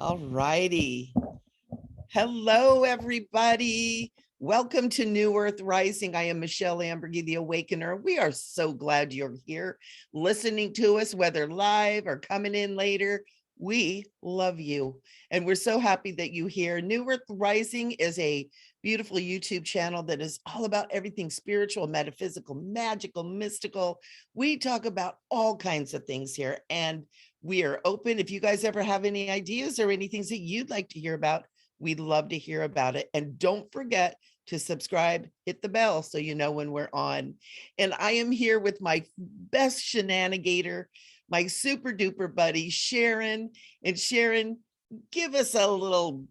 All righty. Hello, everybody. Welcome to New Earth Rising. I am Michele Amburgey, the Awakener. We are so glad you're here listening to us, whether live or coming in later. We love you. And we're so happy that you're here. New Earth Rising is a beautiful YouTube channel that is all about everything spiritual, metaphysical, magical, mystical. We talk about all kinds of things here. And we are open. If you guys ever have any ideas or anything that you'd like to hear about, we'd love to hear about it. And don't forget to subscribe, hit the bell so you know when we're on. And I am here with my best shenanigator, my super duper buddy, Sharon. And Sharon, give us a little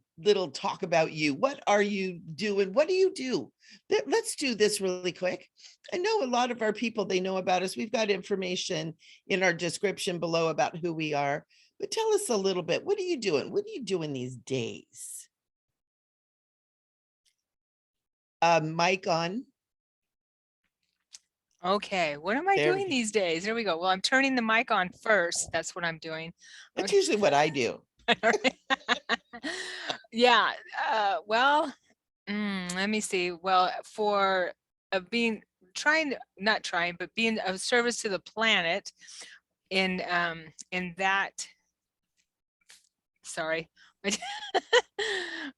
talk about you. What are you doing? What do you do? Let's do this really quick. I know a lot of our people, they know about us. We've got information in our description below about who we are. But tell us a little bit. What are you doing? What are you doing these days? Mic on. Okay, what am I There. doing these days? There we go. Well, I'm turning the mic on first. That's what I'm doing. That's usually what I do. Yeah. Well, let me see. Well, for being not trying, but being of service to the planet in that. Sorry.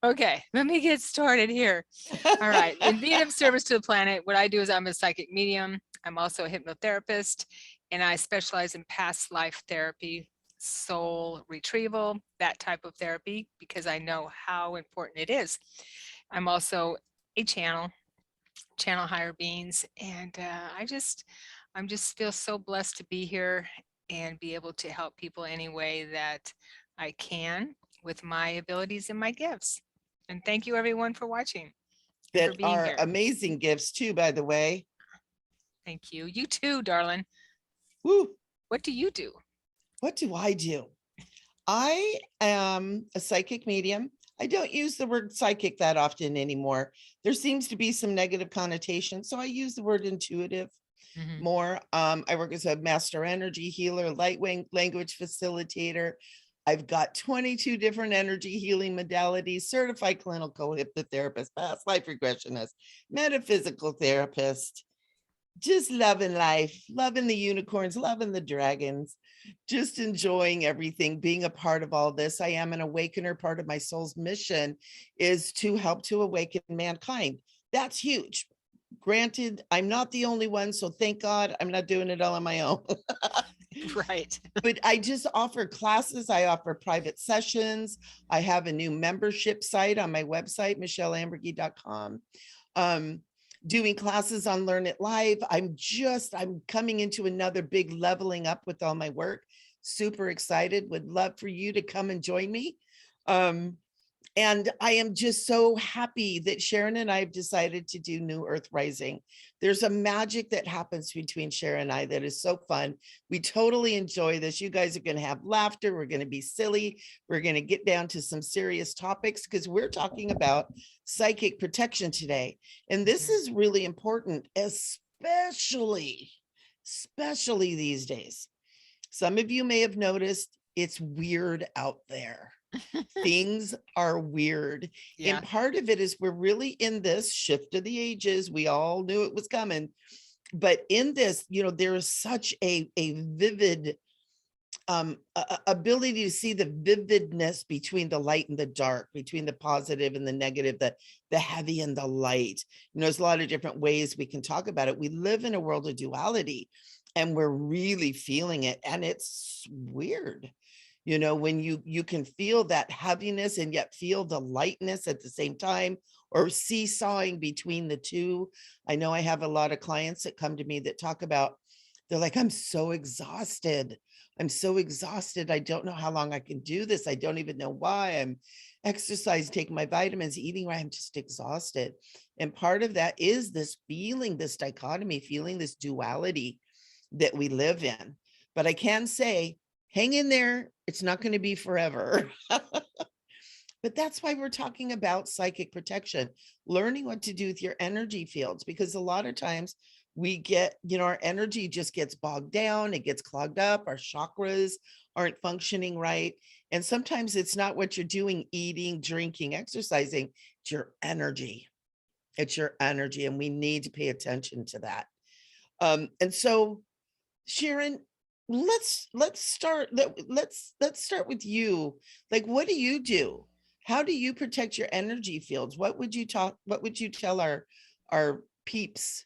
Okay, let me get started here. All right. In being of service to the planet, what I do is I'm a psychic medium. I'm also a hypnotherapist, and I specialize in past life therapy, soul retrieval, that type of therapy, because I know how important it is. I'm also a channel higher beings, and I'm just feel so blessed to be here and be able to help people any way that I can with my abilities and my gifts. And thank you everyone for watching. That are amazing gifts too, by the way. Thank you. You too, darling. Woo. What do you do? What do? I am a psychic medium. I don't use the word psychic that often anymore. There seems to be some negative connotation, so I use the word intuitive more. I work as a master energy healer, light language facilitator. I've got 22 different energy healing modalities, certified clinical hypnotherapist, past life regressionist, metaphysical therapist, just loving life, loving the unicorns, loving the dragons, just enjoying everything, being a part of all this. I am an awakener. Part of my soul's mission is to help to awaken mankind. That's huge. Granted, I'm not the only one, so thank God I'm not doing it all on my own. Right. But I just offer classes. I offer private sessions. I have a new membership site on my website, micheleamburgey.com. Doing classes on Learn It Live. I'm coming into another big leveling up with all my work. Super excited. Would love for you to come and join me. And I am just so happy that Sharon and I have decided to do New Earth Rising. There's a magic that happens between Sharon and I that is so fun. We totally enjoy this. You guys are going to have laughter. We're going to be silly. We're going to get down to some serious topics because we're talking about psychic protection today. And this is really important, especially these days. Some of you may have noticed it's weird out there. Things are weird. Yeah. And part of it is we're really in this shift of the ages. We all knew it was coming. But in this, there is such a vivid ability to see the vividness between the light and the dark, between the positive and the negative, the heavy and the light. There's a lot of different ways we can talk about it. We live in a world of duality and we're really feeling it. And it's weird. When you can feel that heaviness and yet feel the lightness at the same time, or seesawing between the two. I know I have a lot of clients that come to me that talk about, they're like, I'm so exhausted. I don't know how long I can do this. I don't even know why. I'm exercising, taking my vitamins, eating right. I'm just exhausted. And part of that is this feeling, this dichotomy, feeling this duality that we live in. But I can say, hang in there. It's not going to be forever. But that's why we're talking about psychic protection, learning what to do with your energy fields, because a lot of times we get, our energy just gets bogged down, it gets clogged up, our chakras aren't functioning right. And sometimes it's not what you're doing, eating, drinking, exercising, it's your energy. It's your energy, and we need to pay attention to that. And so, Sharon, let's start let's start with you. Like, what do you do? How do you protect your energy fields? What would you tell our peeps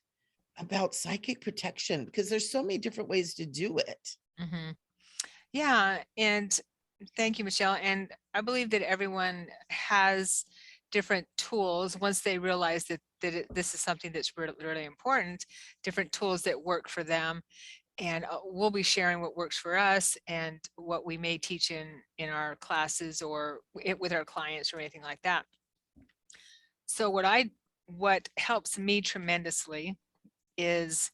about psychic protection? Because there's so many different ways to do it. Mm-hmm. Yeah, and thank you, Michelle. And I believe that everyone has different tools once they realize that this is something that's really, really important, different tools that work for them. And we'll be sharing what works for us and what we may teach in our classes or with our clients or anything like that. So what helps me tremendously is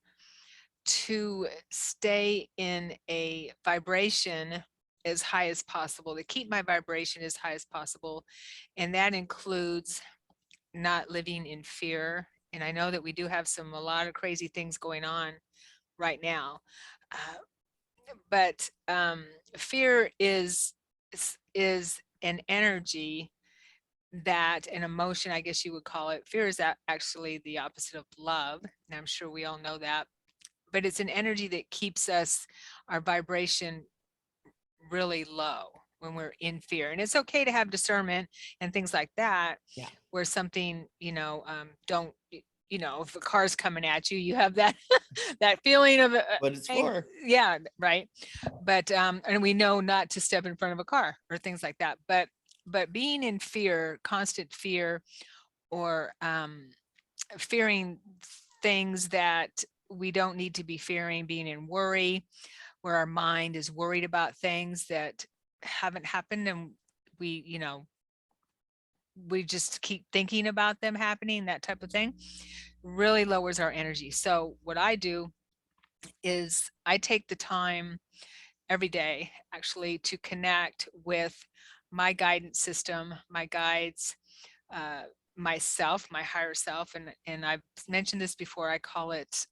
to stay in a vibration as high as possible, to keep my vibration as high as possible. And that includes not living in fear. And I know that we do have a lot of crazy things going on right now. But fear is an energy, that an emotion, I guess you would call it. Fear is actually the opposite of love. And I'm sure we all know that. But it's an energy that keeps our vibration really low when we're in fear. And it's okay to have discernment and things like that. Yeah. Where something, don't, if a car's coming at you, you have that that feeling of What it's for. Yeah, right. But and we know not to step in front of a car or things like that. But being in fear, constant fear, or fearing things that we don't need to be fearing, being in worry, where our mind is worried about things that haven't happened, and we just keep thinking about them happening, that type of thing, really lowers our energy. So what I do is I take the time every day, actually, to connect with my guidance system, my guides, myself, my higher self. And I've mentioned this before, I call it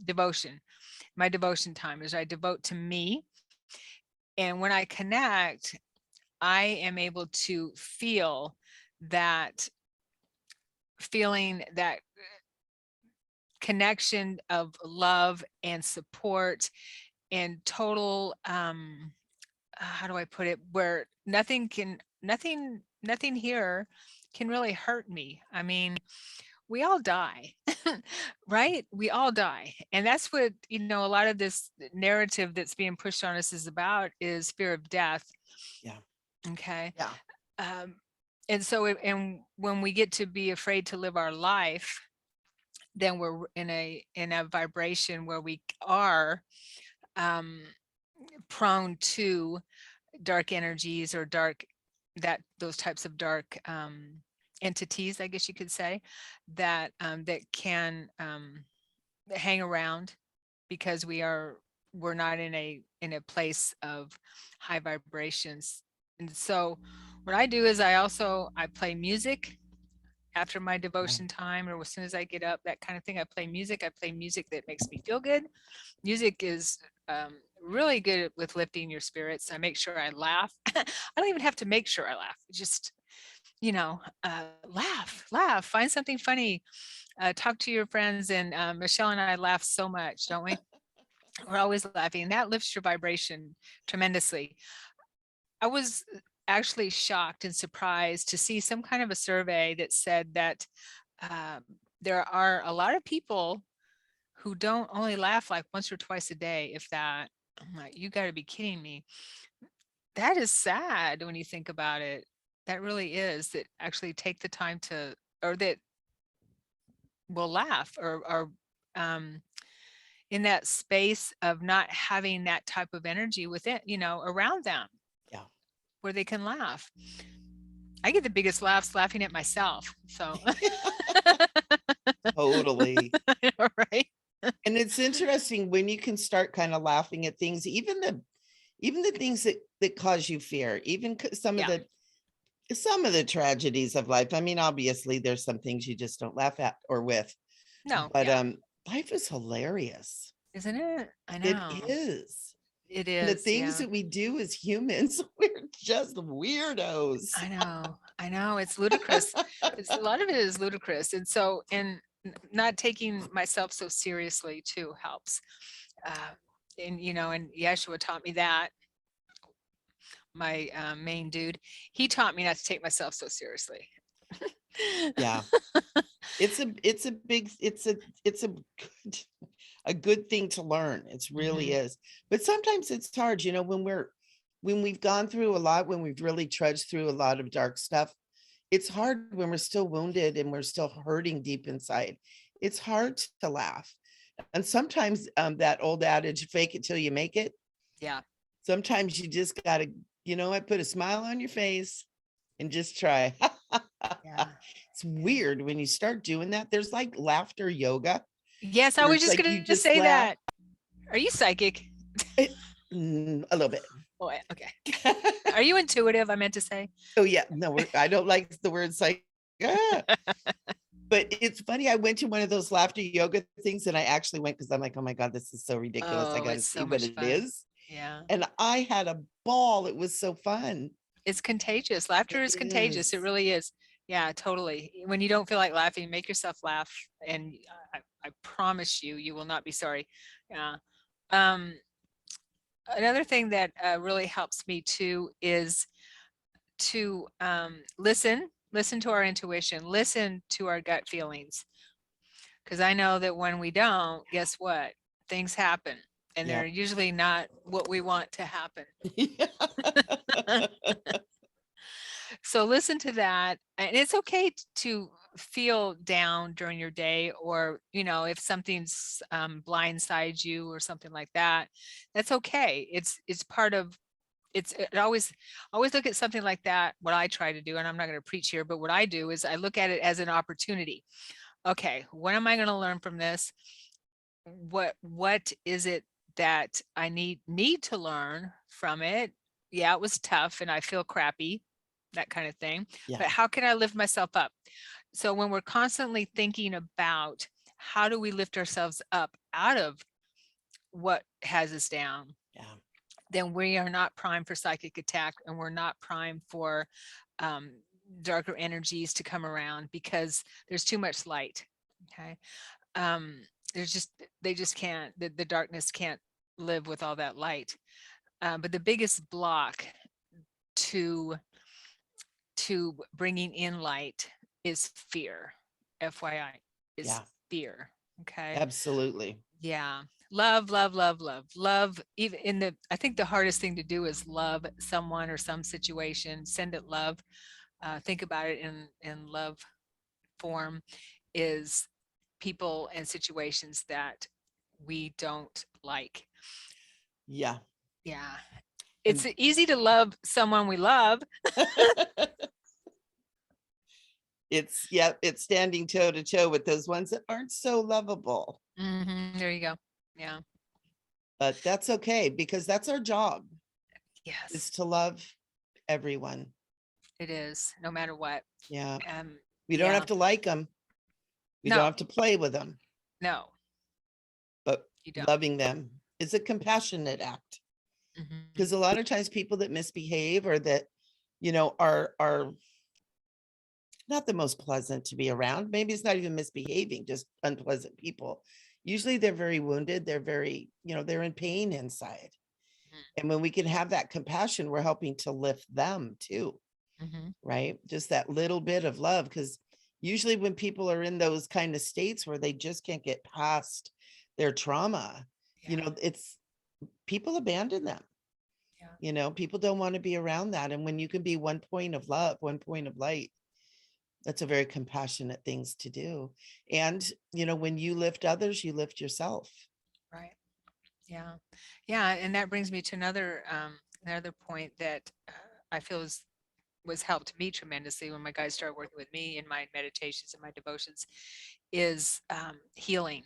devotion. My devotion time is I devote to me. And when I connect, I am able to feel that feeling, that connection of love and support and total, how do I put it, where nothing here can really hurt me. I mean, we all die, right? We all die. And that's what, a lot of this narrative that's being pushed on us is about, is fear of death. Yeah. Okay. Yeah. And so, and when we get to be afraid to live our life, then we're in a vibration where we are prone to dark energies, or those types of dark entities, I guess you could say, that can hang around, because we're not in a place of high vibrations. And so what I do is I play music after my devotion time, or as soon as I get up, that kind of thing. I play music that makes me feel good. Music is really good with lifting your spirits. I make sure I laugh. I don't even have to make sure I laugh. Just, laugh, find something funny, talk to your friends. And Michelle and I laugh so much, don't we? We're always laughing, and that lifts your vibration tremendously. I was actually shocked and surprised to see some kind of a survey that said that there are a lot of people who don't only laugh like once or twice a day, if that. I'm like, you got to be kidding me. That is sad when you think about it. That really is, that actually take the time to, or that will laugh, or in that space of not having that type of energy within, around them. Yeah. Where they can laugh. I get the biggest laughs laughing at myself. So Totally. right. And it's interesting when you can start kind of laughing at things, even the things that cause you fear, even some of the tragedies of life. I mean, obviously there's some things you just don't laugh at or with. No. But life is hilarious. Isn't it? I It know. is. It And the is. things Yeah. that we do as humans, we're just weirdos. I know. I know. It's ludicrous. It's a lot of it is ludicrous. And so, and not taking myself so seriously too helps. Uh, and, you know, and Yeshua taught me that. My main dude, he taught me not to take myself so seriously. Yeah. It's a big, it's a good thing to learn. It's really Mhm. is. But sometimes it's hard, you know, when we've gone through a lot, when we've really trudged through a lot of dark stuff, it's hard when we're still wounded and we're still hurting deep inside. It's hard to laugh. And sometimes that old adage, fake it till you make it. Yeah. Sometimes you just gotta, you know what, put a smile on your face and just try. Yeah. It's weird when you start doing that. There's like laughter yoga Yes, I where was it's just like going you to just say laugh. that. Are you psychic? A little bit. Oh, okay. Are you intuitive? I meant to say. Oh yeah, no, I don't like the word psych. Ah. But it's funny. I went to one of those laughter yoga things and I actually went because I'm like, oh my God, this is so ridiculous. I Oh, got to it's see so what much it fun. is. Yeah. And I had a ball. It was so fun. It's contagious. Laughter It is contagious. It is. really is. Yeah, totally. When you don't feel like laughing, make yourself laugh. And I promise you, you will not be sorry. Yeah. Um, Another thing that really helps me too is to listen to our intuition, listen to our gut feelings. Because I know that when we don't, guess what? Things happen and Yeah. they're usually not what we want to happen. So listen to that. And it's okay to feel down during your day, or, you know, if something's blindsides you or something like that, that's okay. It's part of it always look at something like that. What I try to do, and I'm not going to preach here, but what I do is I look at it as an opportunity. Okay, what am I going to learn from this? What is it that I need to learn from it? Yeah, it was tough and I feel crappy, that kind of thing. Yeah. But how can I lift myself up? So when we're constantly thinking about how do we lift ourselves up out of what has us down, Yeah. then we are not primed for psychic attack, and we're not primed for um, darker energies to come around because there's too much light. Okay. There's just, they just can't, the darkness can't live with all that light. But the biggest block to bringing in light is fear. FYI, is Yeah. fear. Okay. Absolutely. Yeah. Love, love, love, love, love. Even in the, I think the hardest thing to do is love someone or some situation, send it love. Think about it in love form, is people and situations that we don't like. Yeah. Yeah. And It's easy to love someone we love. it's standing toe to toe with those ones that aren't so lovable. There you go. Yeah. But that's okay because that's our job, is Yes, to love everyone. it is. No matter what. Yeah. We don't Yeah. have to like them. We don't No, have to play with them, no, but you don't. loving them is a compassionate act. Mhm. Because a lot of times people that misbehave or that, you know, are not the most pleasant to be around. Maybe it's not even misbehaving, just unpleasant people. Usually they're very wounded. They're very, you know, they're in pain inside. And when we can have that compassion, we're helping to lift them too, Mhm. right? Just that little bit of love. Because usually when people are in those kind of states where they just can't get past their trauma, you Yeah. know, it's people abandon them. Yeah. You know, people don't want to be around that. And when you can be one point of love, one point of light, that's a very compassionate things to do. And, you know, when you lift others, you lift yourself. Right. Yeah. Yeah. And that brings me to another point that I feel was helped me tremendously when my guys started working with me in my meditations and my devotions, is healing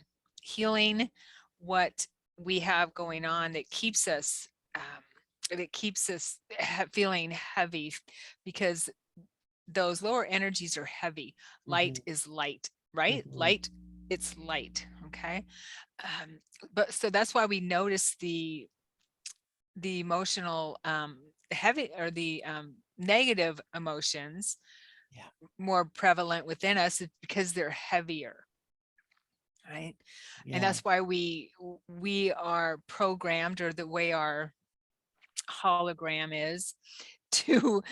what we have going on that keeps us feeling heavy, because those lower energies are heavy. Light Mhm, is light, right? mhm. Light it's light. Okay. But so that's why we notice the emotional heavy, or the negative emotions Yeah. more prevalent within us, is because they're heavier, right? And Yeah. that's why we are programmed, or the way our hologram is, to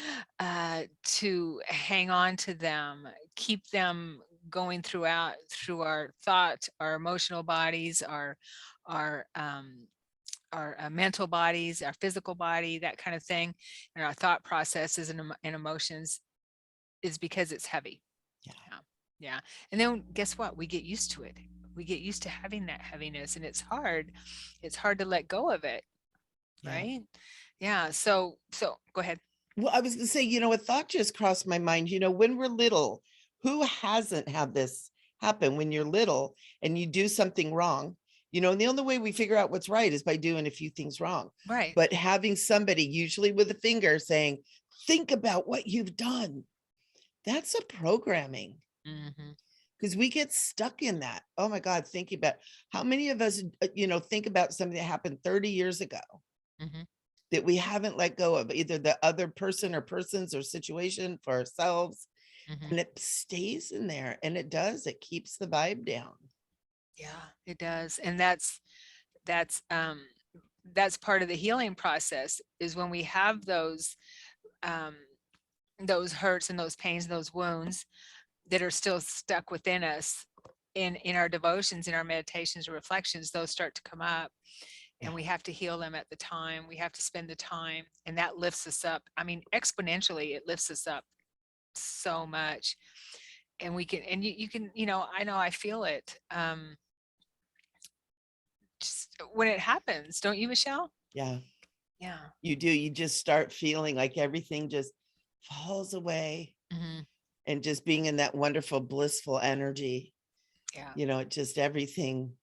hang on to them, keep them going through our thought, our emotional bodies, our mental bodies, our physical body, that kind of thing, and our thought processes and emotions, is because it's heavy. Yeah. Yeah. Yeah. And then guess what? We get used to it. We get used to having that heaviness, and it's hard. It's hard to let go of it. Yeah. Right. Yeah. So go ahead. Well, I was going to say, a thought just crossed my mind. When we're little, who hasn't had this happen when you're little and you do something wrong? And the only way we figure out what's right is by doing a few things wrong. Right. But having somebody, usually with a finger, saying, think about what you've done, that's a programming. Mm-hmm. Because we get stuck in that. Oh my God, thinking about how many of us, think about something that happened 30 years ago. Mm-hmm. That we haven't let go of, either the other person or persons or situation for ourselves. Mm-hmm. And it stays in there, and it keeps the vibe down. Yeah, it does. And that's part of the healing process, is when we have those hurts and those pains, those wounds that are still stuck within us, in our devotions, in our meditations or reflections, those start to come up. And we have to heal them at the time. We have to spend the time, and that lifts us up. I mean, exponentially, it lifts us up so much. And we can, and you can, I know I feel it. Just when it happens, don't you, Michelle? Yeah, Yeah. you do. You just start feeling like everything just falls away, Mm-hmm. and just being in that wonderful, blissful energy. Yeah. It just everything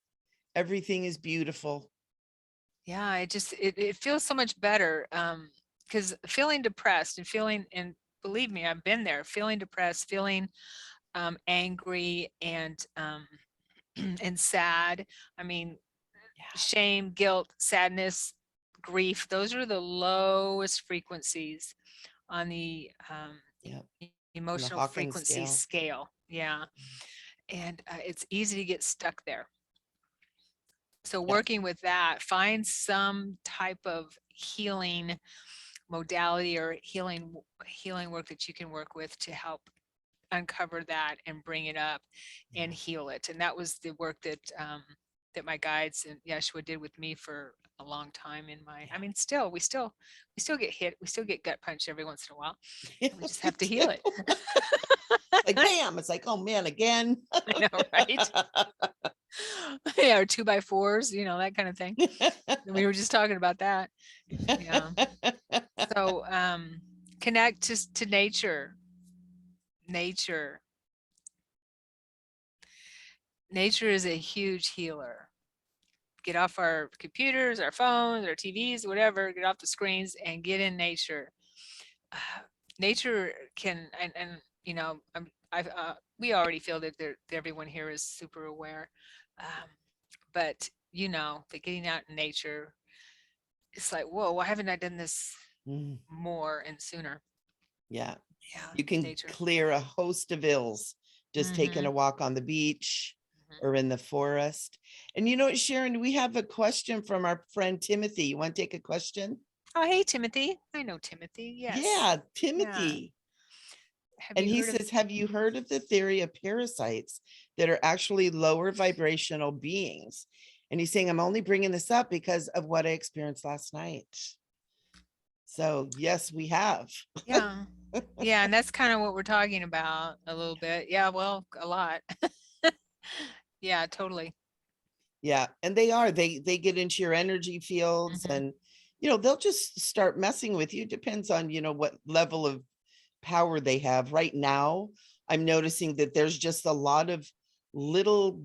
is beautiful. Yeah. It feels so much better. Because feeling depressed and believe me, I've been there, feeling depressed, feeling angry and and sad. I mean, Yeah. shame, guilt, sadness, grief, those are the lowest frequencies on the Yep. emotional Hawking frequency scale. Yeah. And it's easy to get stuck there. So Yep. working with that, find some type of healing modality or healing work that you can work with to help uncover that and bring it up and heal it. And that was the work that that my guides and Yeshua did with me for a long time in my, I mean, we still get hit. We still get gut punched every once in a while. We just have to heal it. Like, bam, it's like, oh man, again. I know, right? Yeah, or 2x4s, that kind of thing. We were just talking about that. Yeah. So connect to nature. Nature is a huge healer. Get off our computers, our phones, our TVs, whatever, get off the screens and get in nature. Nature can, and we already feel that everyone here is super aware. But that getting out in nature, it's like, whoa, why haven't I done this more and sooner? Yeah. Yeah. You can nature. clear a host of ills just taking a walk on the beach or in the forest. And Sharon, we have a question from our friend Timothy. You want to take a question? Oh, hey, Timothy. I know Timothy. Yes. Yeah, Timothy. And he says, have you heard of the theory of parasites that are actually lower vibrational beings? And he's saying, I'm only bringing this up because of what I experienced last night. So yes, we have. Yeah. Yeah. And that's kind of what we're talking about a little bit. Yeah. Well, a lot. Yeah, totally. Yeah. And they get into your energy fields and, they'll just start messing with you. Depends on, what level of power they have. Right now, I'm noticing that there's just a lot of little,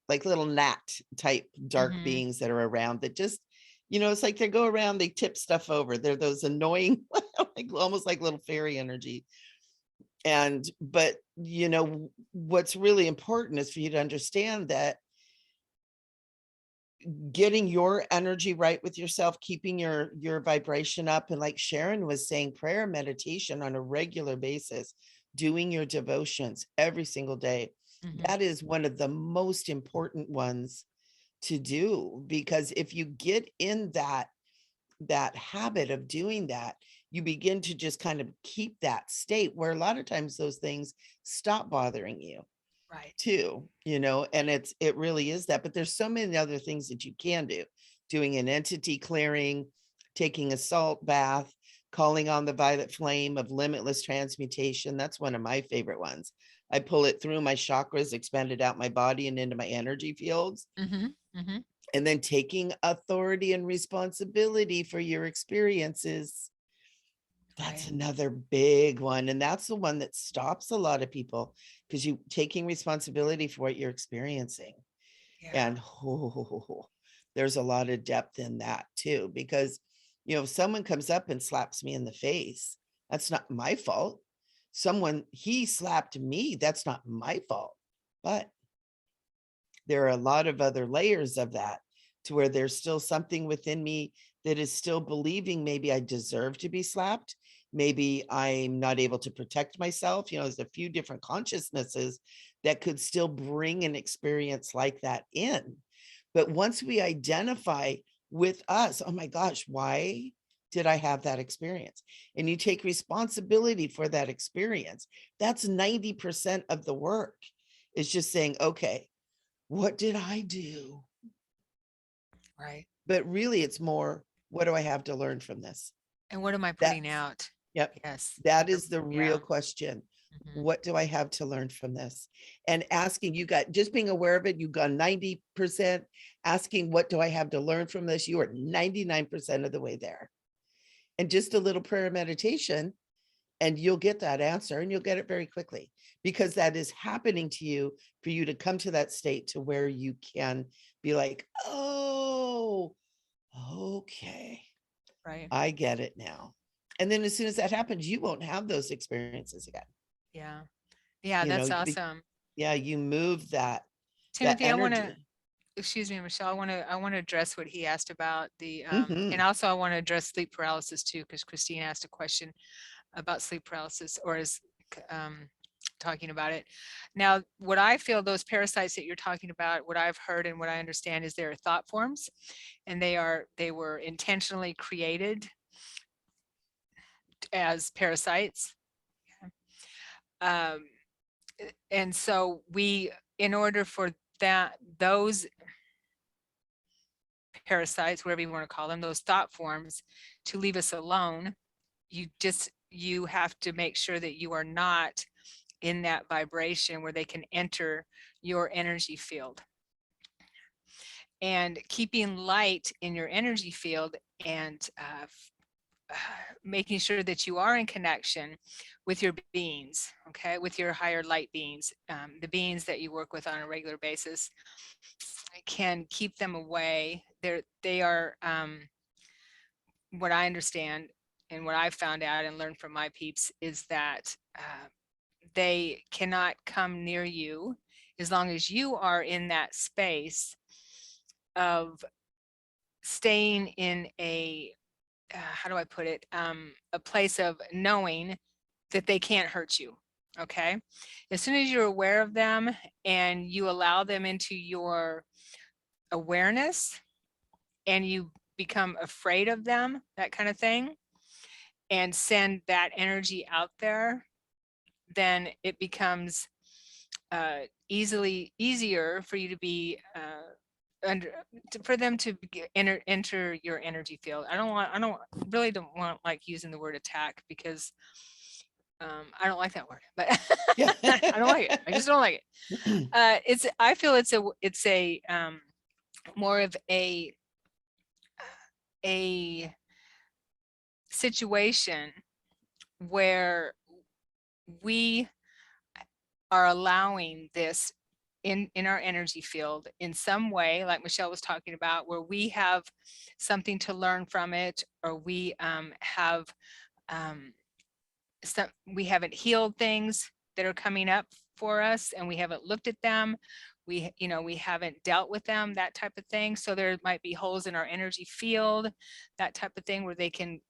like little gnat type dark beings that are around that just, it's like they go around, they tip stuff over. They're those annoying, like almost like little fairy energy. But you know, what's really important is for you to understand that getting your energy right with yourself, keeping your vibration up, and like Sharon was saying, prayer, meditation on a regular basis, doing your devotions every single day. Mhm. That is one of the most important ones to do, because if you get in that habit of doing that, you begin to just kind of keep that state where a lot of times those things stop bothering you Right. too, you know, and it really is that. But there's so many other things that you can do: doing an entity clearing, taking a salt bath, calling on the violet flame of limitless transmutation. That's one of my favorite ones. I pull it through my chakras, expand it out my body and into my energy fields, Mhm. Mhm. and then taking authority and responsibility for your experiences. That's Right. another big one. And that's the one that stops a lot of people, because you taking responsibility for what you're experiencing. Yeah. And there's a lot of depth in that too, because, you know, if someone comes up and slaps me in the face, that's not my fault. He slapped me, that's not my fault. But there are a lot of other layers of that, to where there's still something within me that is still believing maybe I deserve to be slapped. Maybe I'm not able to protect myself. You know, there's a few different consciousnesses that could still bring an experience like that in. But once we identify with us, oh my gosh, why did I have that experience? And you take responsibility for that experience. That's 90% of the work, is just saying, okay, what did I do? Right. But really, it's more, what do I have to learn from this? And what am I putting That's, out? yep, Yes. that is the real Yeah. question. Mhm. What do I have to learn from this? And asking, you got, just being aware of it, you got 90%. Asking, what do I have to learn from this? You are 99% of the way there. And just a little prayer meditation, and you'll get that answer, and you'll get it very quickly, because that is happening to you, for you to come to that state to where you can be like, oh, okay, Right. I get it now. And then as soon as that happens, you won't have those experiences again. Yeah. Yeah, You know, that's awesome. yeah, you move that Timothy, I want to, energy. excuse me, Michelle, I want to address what he asked about the and Hmm. also I want to address sleep paralysis too, because Christine asked a question about sleep paralysis, or is um talking about it. Now, what I feel, those parasites that you're talking about, what I've heard and what I understand is they're thought forms, and they were intentionally created as parasites. Um, and so we, in order for those parasites, whatever you want to call them, those thought forms, to leave us alone, you have to make sure that you are not in that vibration where they can enter your energy field. And keeping light in your energy field, and making sure that you are in connection with your beings, okay, with your higher light beings, the beings that you work with on a regular basis, can keep them away. They are, what I understand and what I've found out and learned from my peeps is that they cannot come near you as long as you are in that space of staying in a, how do I put it, a place of knowing that they can't hurt you. Okay. As soon as you're aware of them and you allow them into your awareness, and you become afraid of them, that kind of thing, and send that energy out there, then it becomes easier for you to be for them to enter your energy field. I don't really don't want like using the word attack, because I don't like that word, but Yeah. I don't like it. I just don't like it. I feel it's a more of a situation where we are allowing this in our energy field in some way, like Michelle was talking about, where we have something to learn from it, or we have we haven't healed things that are coming up for us, and we haven't looked at them. We haven't dealt with them, that type of thing. So there might be holes in our energy field, that type of thing, where they can,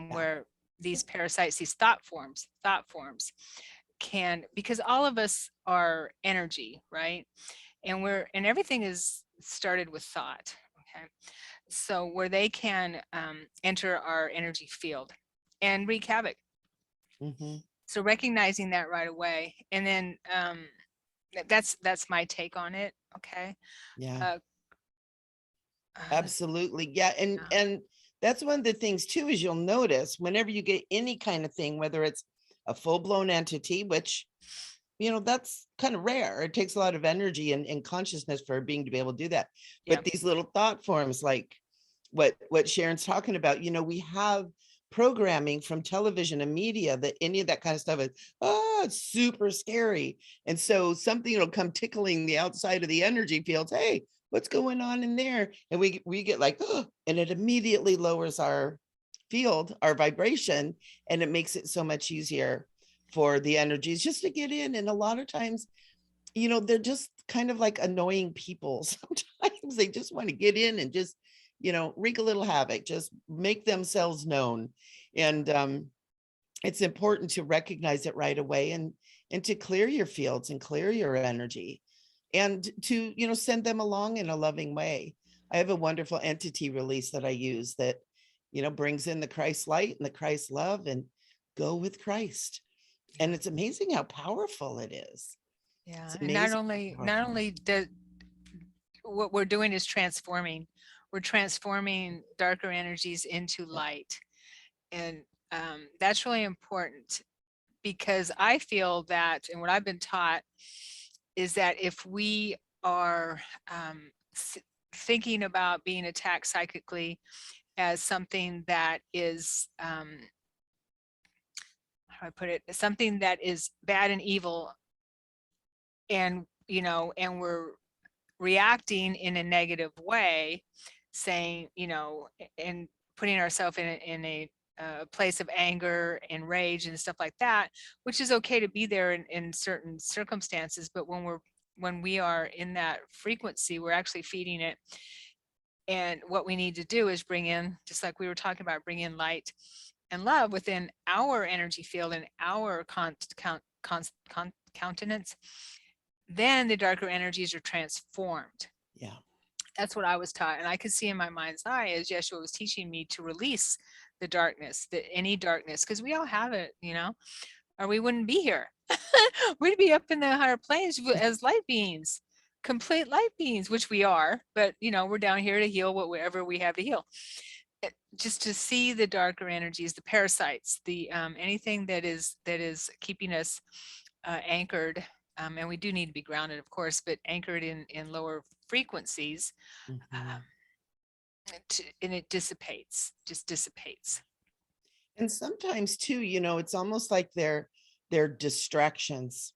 where these parasites, these thought forms can, because all of us are energy, right? And everything is started with thought. Okay. So where they can enter our energy field and wreak havoc. Mm-hmm. So recognizing that right away, and then that's my take on it. Okay. Yeah. Uh, Absolutely. Yeah. And yeah. and that's one of the things too, is you'll notice whenever you get any kind of thing, whether it's a full-blown entity, which that's kind of rare. It takes a lot of energy and consciousness for a being to be able to do that. Yeah. But these little thought forms, like what Sharon's talking about, we have programming from television and media that any of that kind of stuff is, it's super scary. And so something will come tickling the outside of the energy fields. Hey, what's going on in there? And we get like, and it immediately lowers our field, our vibration, and it makes it so much easier for the energies just to get in. And a lot of times, they're just kind of like annoying people. Sometimes they just want to get in and just, wreak a little havoc, just make themselves known. And it's important to recognize it right away and to clear your fields and clear your energy and to, send them along in a loving way. I have a wonderful entity release that I use that, brings in the Christ light and the Christ love, and go with Christ. And it's amazing how powerful it is. Yeah. It's And amazing. not only what we're doing is transforming. We're transforming darker energies into light. And that's really important, because I feel that, and what I've been taught is that if we are thinking about being attacked psychically as something that is, how do I put it, something that is bad and evil, and and we're reacting in a negative way, saying, and putting ourselves in a place of anger and rage and stuff like that, which is okay to be there in certain circumstances. But when we are in that frequency, we're actually feeding it. And what we need to do is bring in, just like we were talking about, bring in light and love within our energy field and our countenance. Then the darker energies are transformed. Yeah. That's what I was taught. And I could see in my mind's eye as Yeshua was teaching me to release the darkness, any darkness, because we all have it, or we wouldn't be here. We'd be up in the higher planes as light beings, complete light beings, which we are, but we're down here to heal whatever we have to heal. Just to see the darker energies, the parasites, the anything that is keeping us anchored. And we do need to be grounded, of course, but anchored in lower frequencies. Mm-hmm. And it just dissipates. And sometimes too, it's almost like they're distractions.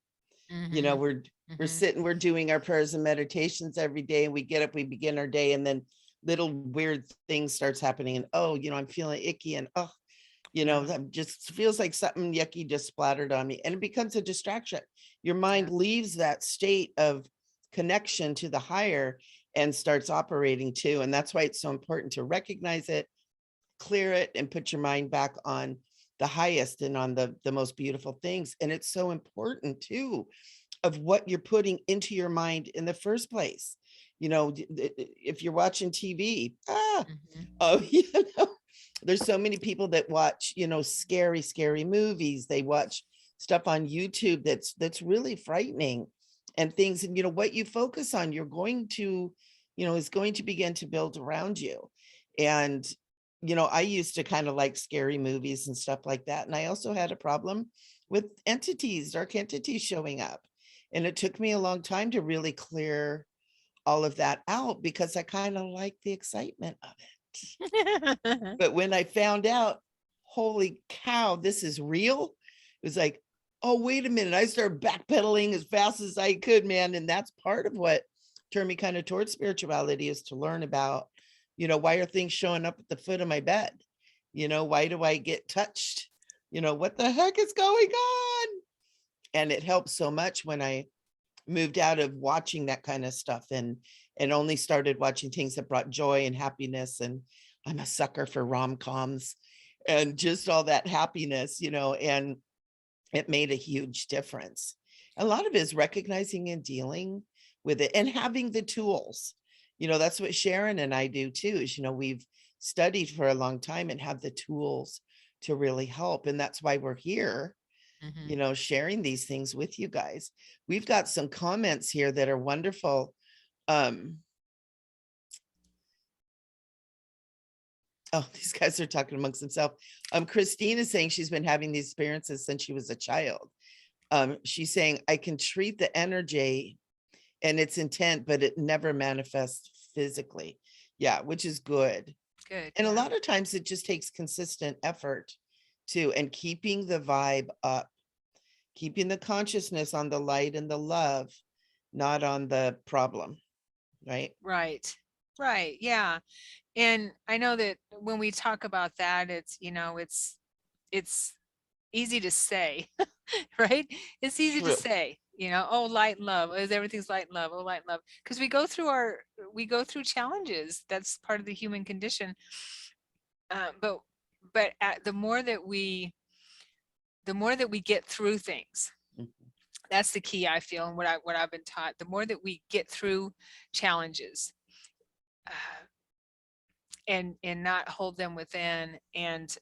Mm-hmm. We're sitting, we're doing our prayers and meditations every day, and we get up, we begin our day, and then little weird things starts happening, and I'm feeling icky, and that just feels like something yucky just splattered on me, and it becomes a distraction. Your mind leaves that state of connection to the higher and starts operating too. And that's why it's so important to recognize it, clear it, and put your mind back on the highest and on the most beautiful things. And it's so important too, of what you're putting into your mind in the first place. If you're watching TV, there's so many people that watch, scary movies. They watch stuff on YouTube that's really frightening and things. And, what you focus on, you're going to, is going to begin to build around you. And, I used to kind of like scary movies and stuff like that. And I also had a problem with dark entities showing up. And it took me a long time to really clear all of that out, because I kind of like the excitement of it. But when I found out, holy cow, this is real, it was like, oh, wait a minute. I started backpedaling as fast as I could, man. And that's part of what turned me kind of towards spirituality, is to learn about, why are things showing up at the foot of my bed? Why do I get touched what the heck is going on? And it helped so much when I moved out of watching that kind of stuff and only started watching things that brought joy and happiness. And I'm a sucker for rom-coms and just all that happiness, and it made a huge difference. A lot of it is recognizing and dealing with it and having the tools. That's what Sharon and I do too, is, we've studied for a long time and have the tools to really help. And that's why we're here, sharing these things with you guys. We've got some comments here that are wonderful. Oh, these guys are talking amongst themselves. Christine is saying she's been having these experiences since she was a child. She's saying, I can treat the energy and its intent, but it never manifests physically. Yeah, which is good. Good. And a lot of times it just takes consistent effort too, and keeping the vibe up, keeping the consciousness on the light and the love, not on the problem. Right. Right. Yeah. And I know that when we talk about that, it's, it's easy to say, right? It's easy to say, oh, light and love, everything's light and love, oh, light and love. Because we go through challenges. That's part of the human condition. But the more that we get through things, that's the key, I feel, and what I've been taught. The more that we get through challenges, and not hold them within, and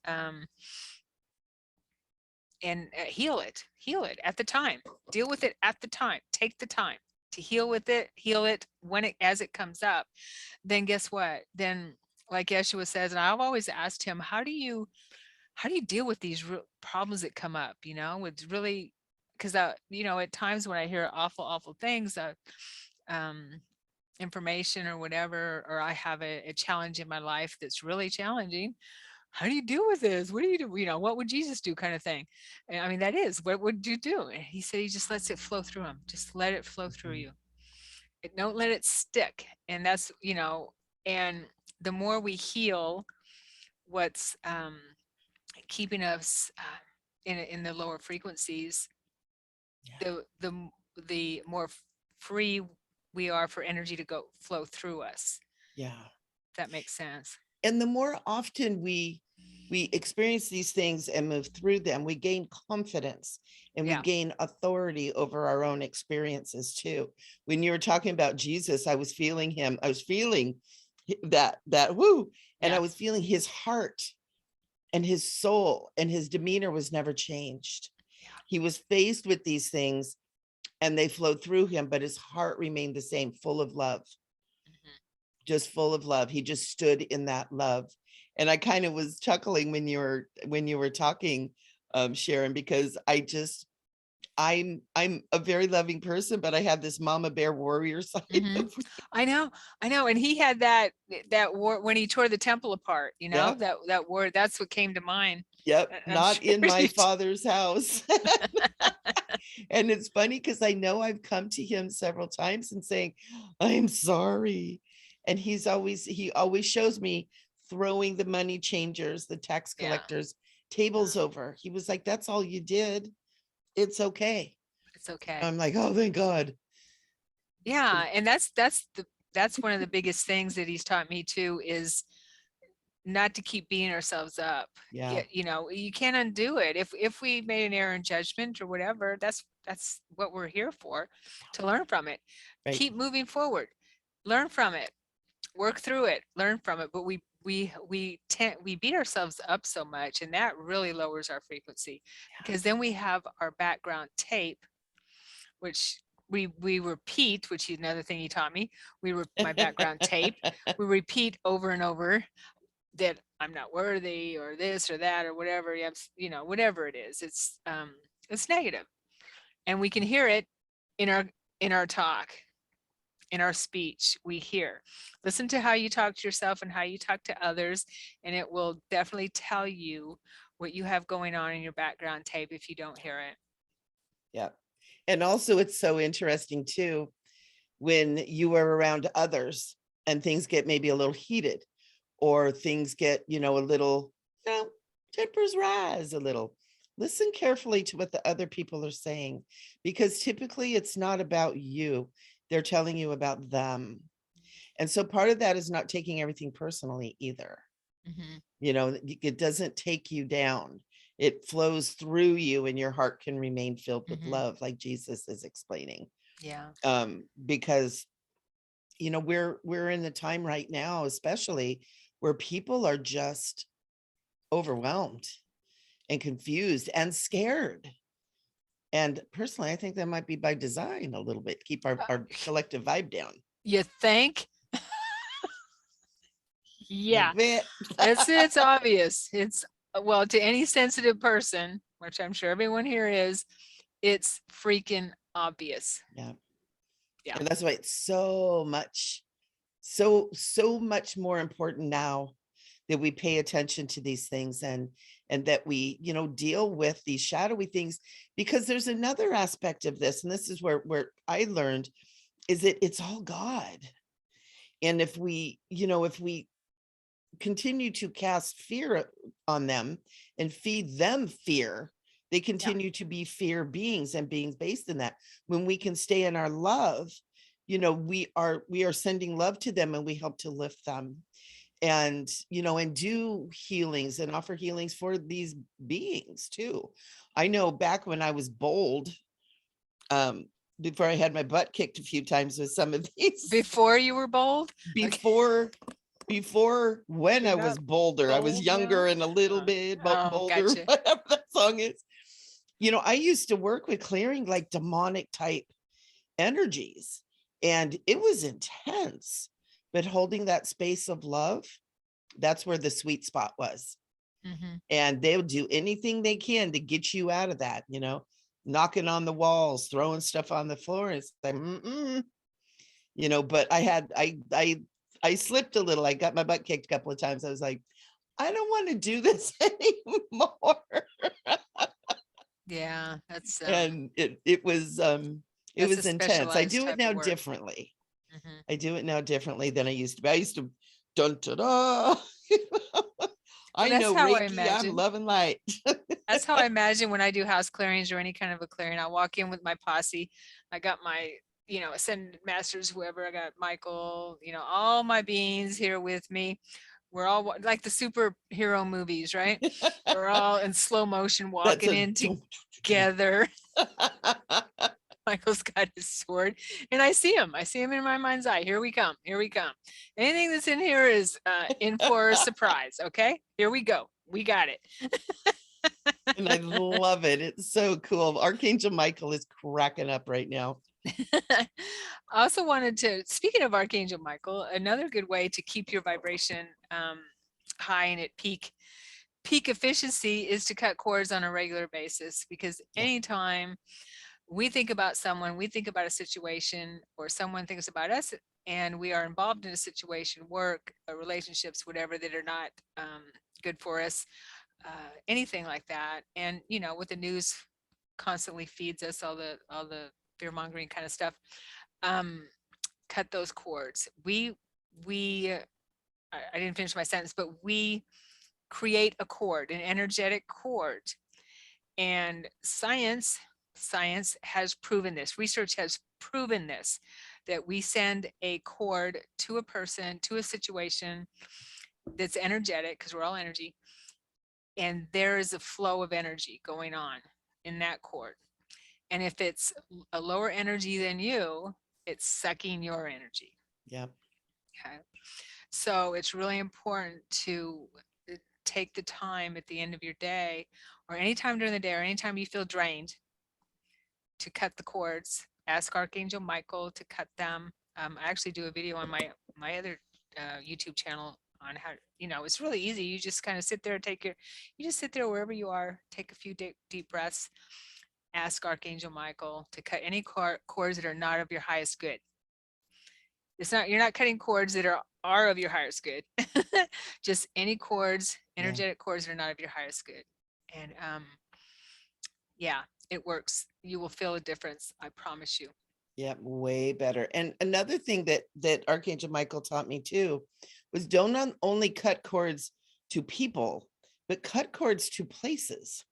heal it at the time, deal with it at the time, take the time to heal it as it comes up. Then guess what? Then, like Yeshua says, and I've always asked him, how do you deal with these problems that come up, with really, because at times when I hear awful things, information or whatever, or I have a challenge in my life that's really challenging. How do you deal with this? What do you do? What would Jesus do, kind of thing? And I mean, that is, what would you do? And he said he just lets it flow through him. Just let it flow through you. Don't let it stick. And that's, and the more we heal what's keeping us in the lower frequencies, the more free we are for energy to flow through us. Yeah. That makes sense. And the more often we experience these things and move through them, we gain confidence and we gain authority over our own experiences too. When you were talking about Jesus, I was feeling him. I was feeling that woo. And I was feeling his heart and his soul, and his demeanor was never changed. He was faced with these things and they flowed through him, but his heart remained the same, full of love. Just full of love. He just stood in that love. And I kind of was chuckling when you were talking, Sharon, because I'm a very loving person, but I have this mama bear warrior side. I know. And he had that war when he tore the temple apart, that war, that's what came to mind. Yep. Not in my father's house. And it's funny because I know I've come to him several times and saying, I'm sorry. And he always shows me throwing the money changers, the tax collectors, tables over. He was like, that's all you did. It's okay. It's okay. I'm like, oh, thank God. Yeah. And that's one of the biggest things that he's taught me too, is not to keep beating ourselves up. Yeah. You can't undo it. If we made an error in judgment or whatever, that's what we're here for, to learn from it. Right. Keep moving forward, learn from it, work through it, learn from it. But we beat ourselves up so much, and that really lowers our frequency, because then we have our background tape, which we repeat, which is another thing he taught me. My background tape, we repeat over and over that I'm not worthy, or this or that, or whatever. Whatever it is, it's negative, and we can hear it in our talk, in our speech. We hear. Listen to how you talk to yourself and how you talk to others, and it will definitely tell you what you have going on in your background tape if you don't hear it. Yeah. And also it's so interesting too, when you are around others and things get maybe a little heated, or things get, a little, tempers rise a little. listen carefully to what the other people are saying, because typically it's not about you. They're telling you about them. And so part of that is not taking everything personally either. Mhm. It doesn't take you down. It flows through you, and your heart can remain filled with Mhm. love, like Jesus is explaining. Yeah. Because we're in the time right now, especially, where people are just overwhelmed and confused and scared. And personally, I think that might be by design a little bit, keep our collective vibe down You think? a Yeah, bit. it's obvious. It's well, to any sensitive person, which I'm sure everyone here is, it's freaking obvious. Yeah. Yeah. And that's why it's so much more important now that we pay attention to these things, and that we deal with these shadowy things, because there's another aspect of this, and this is where I learned, is that it's all God. And if we continue to cast fear on them and feed them fear, they Yeah. continue to be fear beings and beings based in that. When we can stay in our love, we are sending love to them, and we help to lift them, and do healings and offer healings for these beings too. I know back when I was bold, before I had my butt kicked a few times with some of these, Before you were bold? Okay. before when You're I not was bolder, I was bold younger now? and a little bit Oh, bolder, gotcha. whatever that song is. I used to work with clearing like demonic type energies, and it was intense, but holding that space of love, that's where the sweet spot was. Mhm. And they'll do anything they can to get you out of that, knocking on the walls, throwing stuff on the floor. It's like, but I slipped a little. I got my butt kicked a couple of times. I was like, I don't want to do this anymore. Yeah, that's And it that's a was intense. I specialized do it type now of work. differently. Mhm. I do it now differently than I used to be. I used to dun ta da. Well, I that's know how I Reiki, I'm imagine. love and light. That's how I imagine when I do house clearings or any kind of a clearing. I walk in with my posse. I got my, ascended masters, whoever. I got Michael, all my beings here with me. We're all like the superhero movies, right? We're all in slow motion That's walking a in together. Michael's got his sword, and I see him. I see him in my mind's eye. Here we come. Here we come. Anything that's in here is in for a surprise. Okay, here we go. We got it. and I love it. It's so cool. Archangel Michael is cracking up right now. I also wanted to, speaking of Archangel Michael, another good way to keep your vibration high and at peak efficiency is to cut cords on a regular basis, because Yeah. anytime we think about someone, we think about a situation, or someone thinks about us, and we are involved in a situation, work, relationships, whatever, that are not good for us, anything like that. And with the news constantly feeds us all the fear mongering kind of stuff. Um, cut those cords. I didn't finish my sentence, but we create a cord, an energetic cord, and science has proven this. Research has proven this, that we send a cord to a person, to a situation that's energetic, because we're all energy, and there is a flow of energy going on in that cord. And if it's a lower energy than you, it's sucking your energy. Yeah. Okay. So it's really important to take the time at the end of your day, or anytime during the day, or anytime you feel drained, to cut the cords. Ask Archangel Michael to cut them. I actually do a video on my other YouTube channel on how, it's really easy. You just kind of sit there, you just sit there wherever you are, take a few deep breaths, ask Archangel Michael to cut any cords that are not of your highest good. You're not cutting cords that are of your highest good. Just any cords, energetic cords that are not of your highest good. And yeah, it works. You will feel a difference. I promise you. Yeah, way better. And another thing that Archangel Michael taught me too was don't only cut cords to people, but cut cords to places.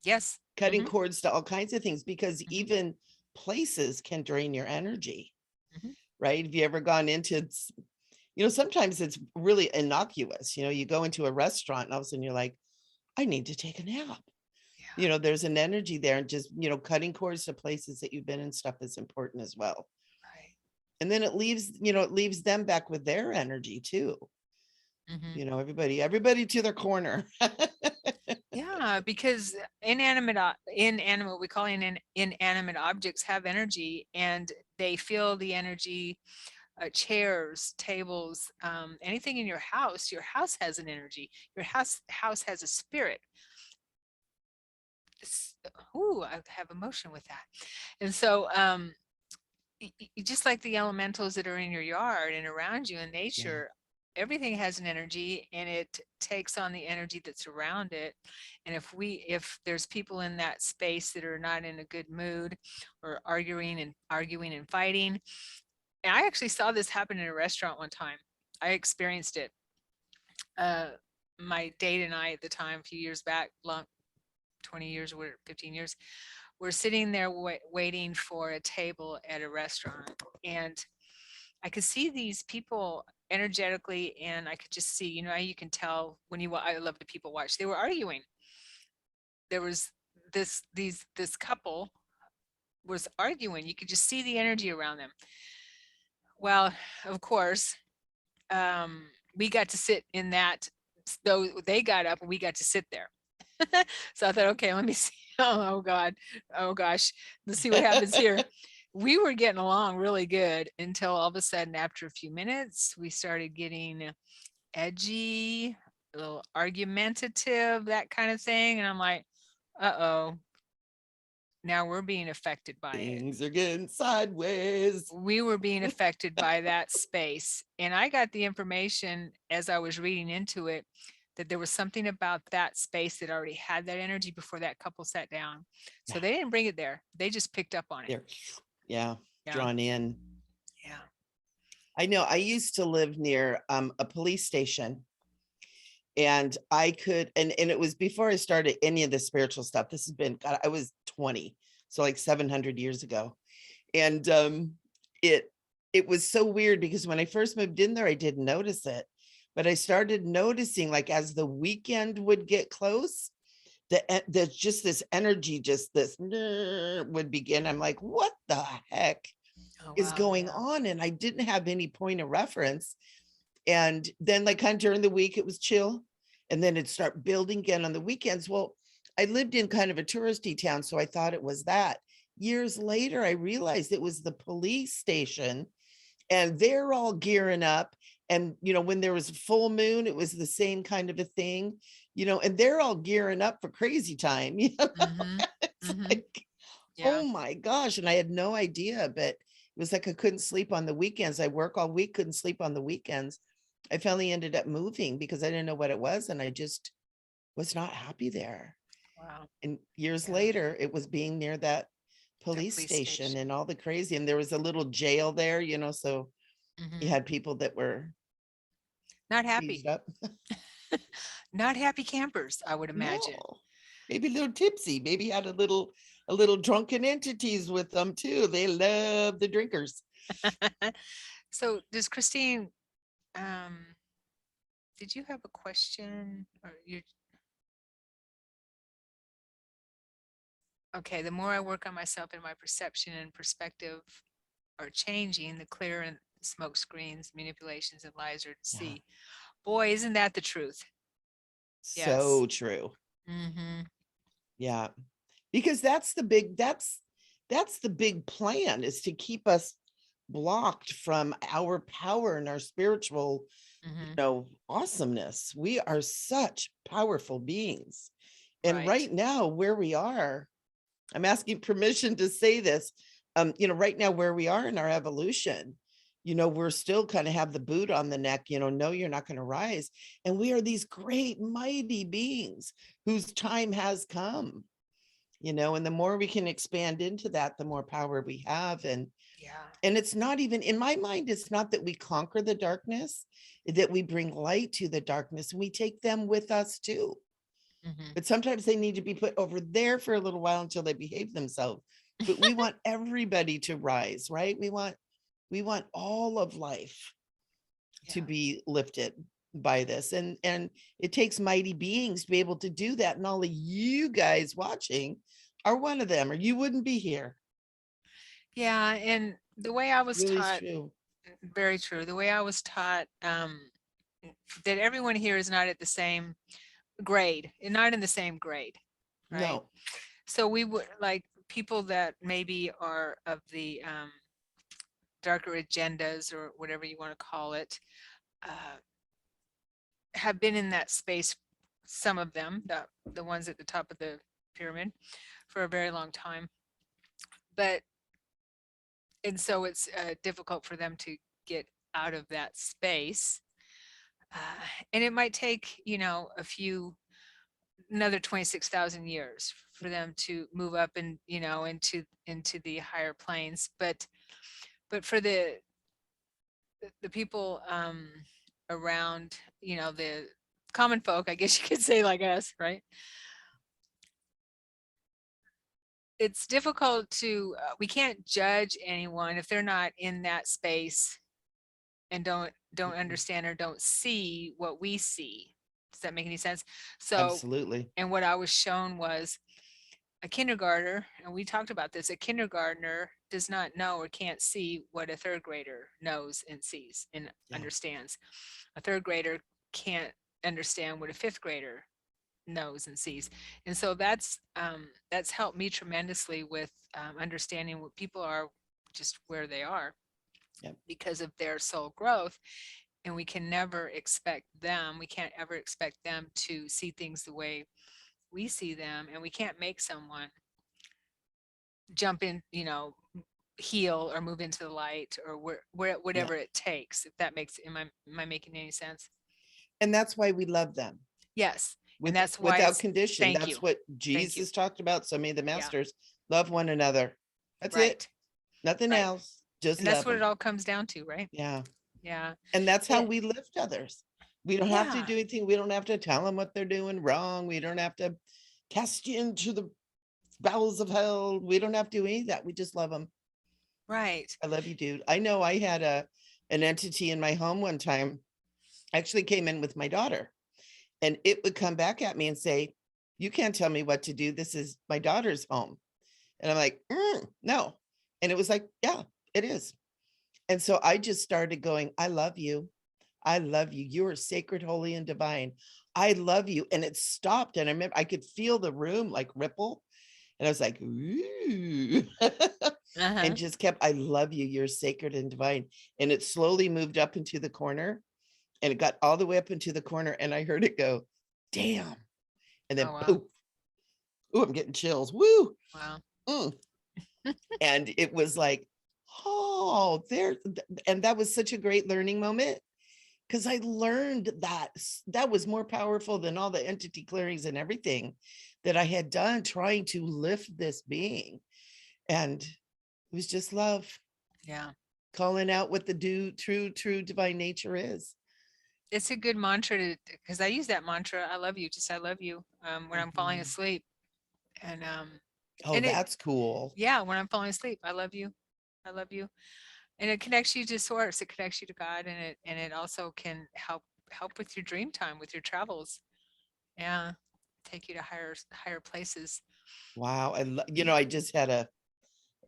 Yes. cutting cords to all kinds of things, because Mhm. even places can drain your energy, Mhm. right? Have you ever gone into, sometimes it's really innocuous. You go into a restaurant and all of a sudden you're like, I need to take a nap. Yeah. There's an energy there, and just, cutting cords to places that you've been and stuff is important as well. Right. And then it leaves them back with their energy too. Mhm. Everybody to their corner. Yeah, because inanimate, we call inanimate objects have energy, and they feel the energy. Chairs, tables, anything in your house. Your house has an energy. Your house has a spirit. Ooh, I have emotion with that. And so, just like the elementals that are in your yard and around you in nature, everything has an energy, and it takes on the energy that's around it. And if there's people in that space that are not in a good mood, or arguing and fighting. And I actually saw this happen in a restaurant one time. I experienced it. Uh, my date and I at the time, a few years back, 20 years or 15 years, we're sitting there waiting for a table at a restaurant. And I could see these people energetically, and I could just see, how you can tell I love to people watch. They were arguing. There was this couple was arguing. You could just see the energy around them. Well, of course, um, we got to sit in that, though they got up and we got to sit there. So I thought, okay, let me see. Oh God. Oh gosh. Let's see what happens here. We were getting along really good until all of a sudden, after a few minutes, we started getting edgy, a little argumentative, that kind of thing. And I'm like, uh-oh, now we're being affected by it. Things are getting sideways. We were being affected by that space. And I got the information as I was reading into it that there was something about that space that already had that energy before that couple sat down. So Yeah. they didn't bring it there. They just picked up on it. They're, yeah, Yeah. drawn in. Yeah. I know I used to live near a police station, and and it was before I started any of the spiritual stuff. This has been, God, I was 20, so like 700 years ago. And it it was so weird, because when I first moved in there, I didn't notice it, but I started noticing, like, as the weekend would get close, there's just this energy, just this would begin. I'm like, what the heck Oh, is wow. going Yeah. on? And I didn't have any point of reference. And then, like, kind of during the week, it was chill, and then it'd start building again on the weekends. Well, I lived in kind of a touristy town, so I thought it was that. Years later, I realized it was the police station, and they're all gearing up. And when there was a full moon, it was the same kind of a thing, and they're all gearing up for crazy time. Mm-hmm. It's Mm-hmm. like, Yeah. oh my gosh. And I had no idea, but it was like I couldn't sleep on the weekends. I work all week, couldn't sleep on the weekends. I finally ended up moving because I didn't know what it was, and I just was not happy there. Wow. And years Yeah. later, it was being near that That police police station station. and all the crazy. And there was a little jail there, so you Mm-hmm. had people that were Not happy. seized up. Not happy campers, I would No, imagine. maybe a little tipsy, maybe had a little drunken entities with them too. They love the drinkers. So does Christine, um, did you have a question, or you? Okay, the more I work on myself and my perception and perspective are changing, the clearer and smoke screens, manipulations, and lies are to Yeah, see. Boy, isn't that the truth? Yes. so true. Mm-hmm. Yeah, because that's the big plan, is to keep us blocked from our power and our spiritual, Mm-hmm. awesomeness. We are such powerful beings. And Right. right now, where we are, I'm asking permission to say this. Right now, where we are in our evolution, we're still kind of have the boot on the neck, no, you're not going to rise. And we are these great, mighty beings whose time has come, and the more we can expand into that, the more power we have. And Yeah. it's not even, in my mind, it's not that we conquer the darkness, that we bring light to the darkness, and we take them with us too. Mhm. but sometimes they need to be put over there for a little while until they behave themselves. But we want everybody to rise, right? We want all of life to Yeah. be lifted by this. And it takes mighty beings to be able to do that. And all of you guys watching are one of them, or you wouldn't be here. Yeah, and the way I was Really is taught, true. very true. The way I was taught, that everyone here is not at the same grade, and not in the same grade, right? No, So we would like people that maybe are of the darker agendas or whatever you want to call it, uh, have been in that space. Some of them, the ones at the top of the pyramid, for a very long time, but and so it's difficult for them to get out of that space. And it might take, a few, another 26,000 years for them to move up and, into the higher planes. But for the people around, the common folk, I guess you could say, like us, right? It's difficult to, we can't judge anyone if they're not in that space and don't understand or don't see what we see. Does that make any sense? So, absolutely. and what I was shown was a kindergartner, and we talked about this, a kindergartner does not know or can't see what a third grader knows and sees and Yeah. understands. A third grader can't understand what a fifth grader knows and sees. And so that's helped me tremendously with understanding what people are, just where they are, Yep. because of their soul growth. And we can never expect them, we can't ever expect them to see things the way we see them, and we can't make someone jump in, heal or move into the light, or where Yeah. whatever it takes. If that makes, am I making any sense? And that's why we love them Yes. And that's why without it's, condition. thank you. That's what Thank you. Jesus talked about. So may the Yeah. masters love one another. That's it. Right. Nothing Right. else. Just And that's love what it them. all comes down to, right? Yeah. Yeah. And that's how It, we lift others. We don't have to yeah. do anything. We don't have to tell them what they're doing wrong. We don't have to cast you into the bowels of hell. We don't have to do any of that. We just love them. Right. I love you, dude. I know I had an entity in my home one time. Actually came in with my daughter, and it would come back at me and say, "You can't tell me what to do. This is my daughter's home." And I'm like, no. And it was like, yeah, it is. And so I just started going, I love you. I love you. You are sacred, holy, and divine. I love you. And it stopped. And I remember I could feel the room like ripple. And I was like, ooh, Uh-huh. and just kept, I love you. You're sacred and divine. And it slowly moved up into the corner, and it got all the way up into the corner. And I heard it go, damn. And then Oh, wow. poof. Ooh, I'm getting chills. Woo. Wow. Mm. And it was like, oh, there. And that was such a great learning moment, because I learned that was more powerful than all the entity clearings and everything that I had done trying to lift this being. And it was just love, Yeah. calling out what the true divine nature is. It's a good mantra to, because I use that mantra, I love you, just I love you, when I'm falling Mhm. asleep. And Oh, and it, that's cool. yeah, when I'm falling asleep, I love you. I love you. And it connects you to source, it connects you to God, and it also can help with your dream time, with your travels. Yeah. Take you to higher places. Wow. I just had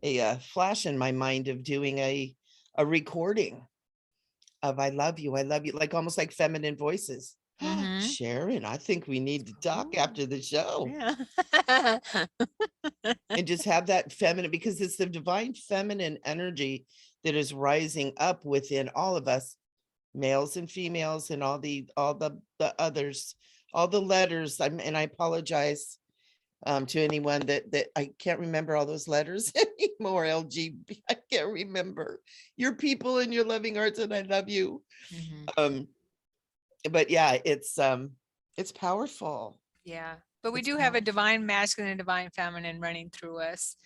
a flash in my mind of doing a recording of I love you, like almost like feminine voices. Mm-hmm. Sharon, I think we need to talk Ooh, after the show. yeah. And just have that feminine, because it's the divine feminine energy that is rising up within all of us, males and females, and all the others, all the letters. And I apologize to anyone that I can't remember all those letters anymore. LGB, I can't remember. Your people and your loving hearts, and I love you. Hmm. um but yeah, it's powerful. Yeah. But we It's do have a powerful. divine masculine and divine feminine running through us.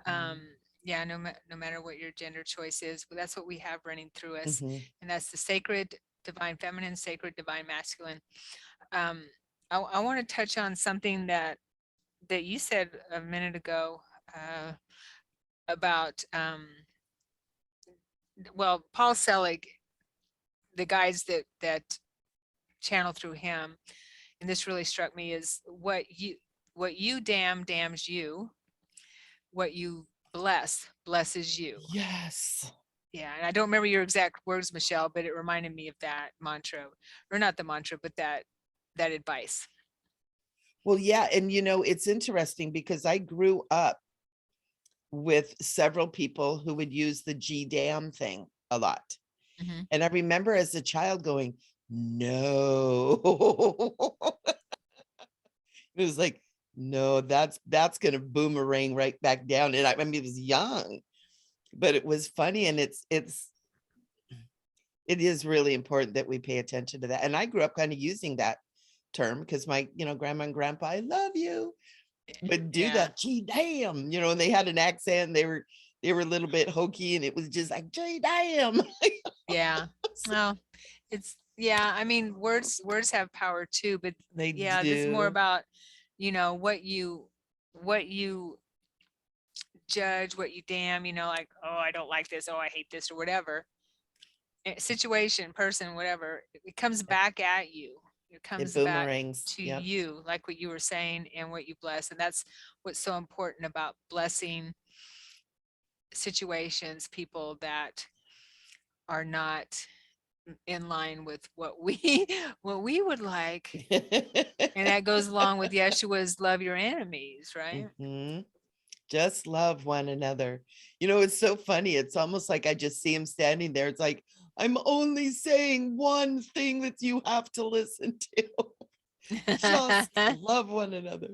Mhm, Yeah, no matter what your gender choice is, but that's what we have running through us. mhm. And that's the sacred divine feminine, sacred divine masculine. Um, I want to touch on something that you said a minute ago, about well, Paul Selig, the guides that channel through him, and this really struck me, is what you damns you, what you blesses you. Yes. Yeah, and I don't remember your exact words, Michelle, but it reminded me of that mantra, or not the mantra, but that advice. Well, yeah. And it's interesting because I grew up with several people who would use the G damn thing a lot. Mhm. And I remember as a child going, no. It was like, no, that's gonna boomerang right back down. And I mean, it was young, but it was funny. And it is really important that we pay attention to that. And I grew up kind of using that term because my, grandma and grandpa, I love you, would do Yeah, that, gee damn, and they had an accent, they were a little bit hokey, and it was just like, gee damn. yeah. Well, yeah, I mean, words have power too, but They yeah, this is more do. about, what you judge, what you damn, like, oh, I don't like this, oh, I hate this, or whatever. Situation, person, whatever, it comes back at you. It It comes back boomerangs. to Yep. you, like what you were saying, and what you bless. And that's what's so important about blessing situations, people that are not in line with what we what we would like. And that goes along with Yeshua's love your enemies, right? Mhm. Just love one another. It's so funny. It's almost like I just see him standing there. It's like, I'm only saying one thing that you have to listen to. Just love one another.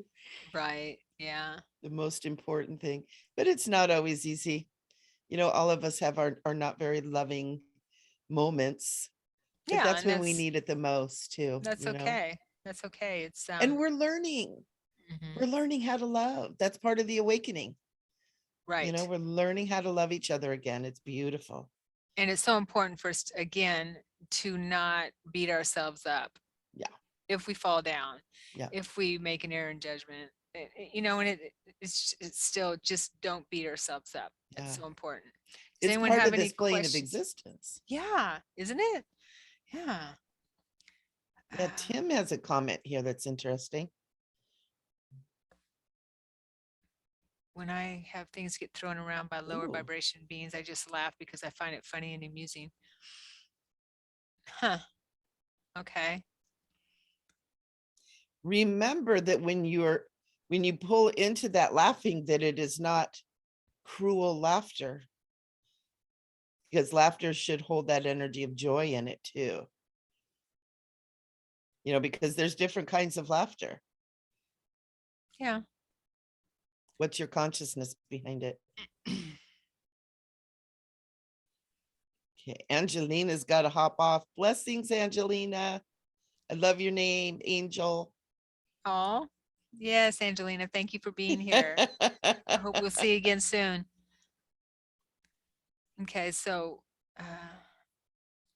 Right. Yeah. The most important thing. But it's not always easy. All of us have our not very loving moments, but Yeah. that's And when we that's need it the most too, that's okay. That's okay. It's And we're learning. mhm, We're learning how to love. That's part of the awakening. right. We're learning how to love each other again. It's beautiful. And it's so important for us, again, to not beat ourselves up Yeah. if we fall down, Yeah. if we make an error in judgment, and it's still, just don't beat ourselves up. That's Yeah. so important. Does It's anyone part have of any this plane of questions? existence. Yeah, isn't it? Yeah. Yeah. Tim has a comment here that's interesting. When I have things get thrown around by lower Ooh. vibration beings, I just laugh because I find it funny and amusing. Huh. Okay. Remember that when you pull into that laughing, that it is not cruel laughter, because laughter should hold that energy of joy in it too. Because there's different kinds of laughter. Yeah. What's your consciousness behind it? Okay, Angelina's got to hop off. Blessings, Angelina. I love your name, Angel. Oh, yes, Angelina. Thank you for being here. I hope we'll see you again soon. Okay, so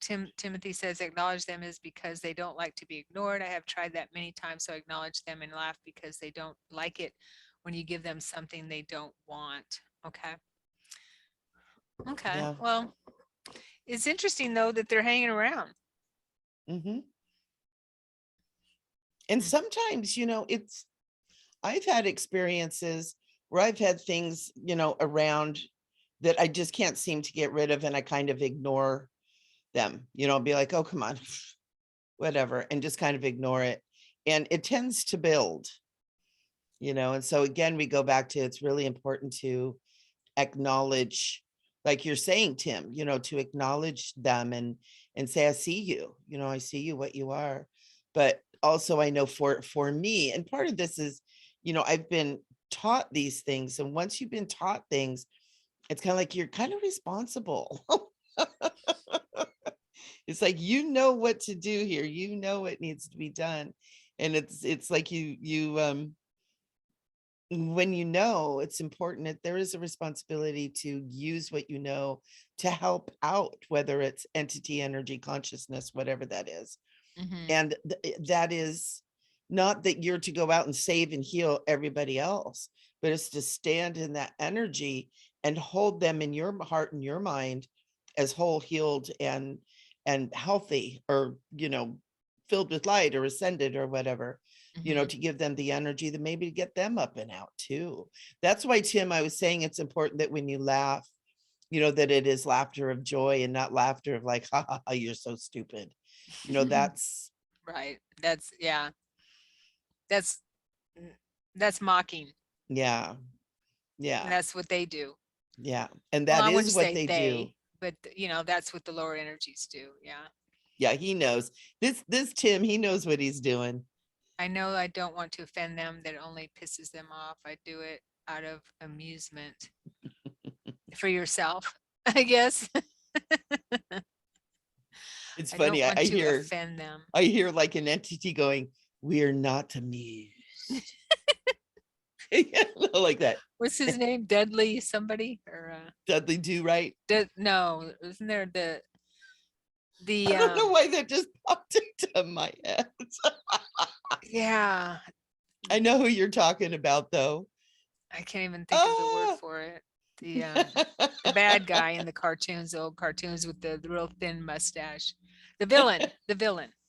Timothy says acknowledge them is because they don't like to be ignored. I have tried that many times, so acknowledge them and laugh because they don't like it when you give them something they don't want. Okay. Okay. Yeah. Well, it's interesting though that they're hanging around. Mm-hmm. And Mm. sometimes, I've had experiences where I've had things, around that I just can't seem to get rid of, and I kind of ignore them, be like, oh, come on, whatever, and just kind of ignore it. And it tends to build, and so again, we go back to, it's really important to acknowledge, like you're saying, Tim, to acknowledge them and say, I see you, I see you, what you are. But also I know for me, and part of this is, I've been taught these things. And once you've been taught things, it's kind of like you're kind of responsible. It's like, what to do here, what needs to be done. And it's like when it's important that there is a responsibility to use what to help out, whether it's entity, energy, consciousness, whatever that is. Mhm. And that is Not that you're to go out and save and heal everybody else, but it's to stand in that energy and hold them in your heart and your mind as whole, healed, and healthy, or, filled with light or ascended or whatever, Mhm. to give them the energy that maybe to get them up and out too. That's why, Tim, I was saying it's important that when you laugh, that it is laughter of joy and not laughter of like, ha ha, ha, you're so stupid. That's, Right. Yeah. That's that's mocking. yeah, And yeah, that's what they do. yeah. And Well, that I is wouldn't what say they do. they, but that's what the lower energies do. Yeah. Yeah, he knows. This Tim, he knows what he's doing. I know I don't want to offend them. That only pisses them off. I do it out of amusement for yourself, I guess. It's I funny. don't I, want I to hear offend them. I hear like an entity going, "We're not amused." Yeah, like that. What's his name? Dudley somebody or Dudley Do Right. no, isn't there the I don't know why that just popped into my head. yeah, I know who you're talking about, though. I can't even think of the word Ah. for it. The bad guy in the cartoons, the old cartoons with the real thin mustache. The villain.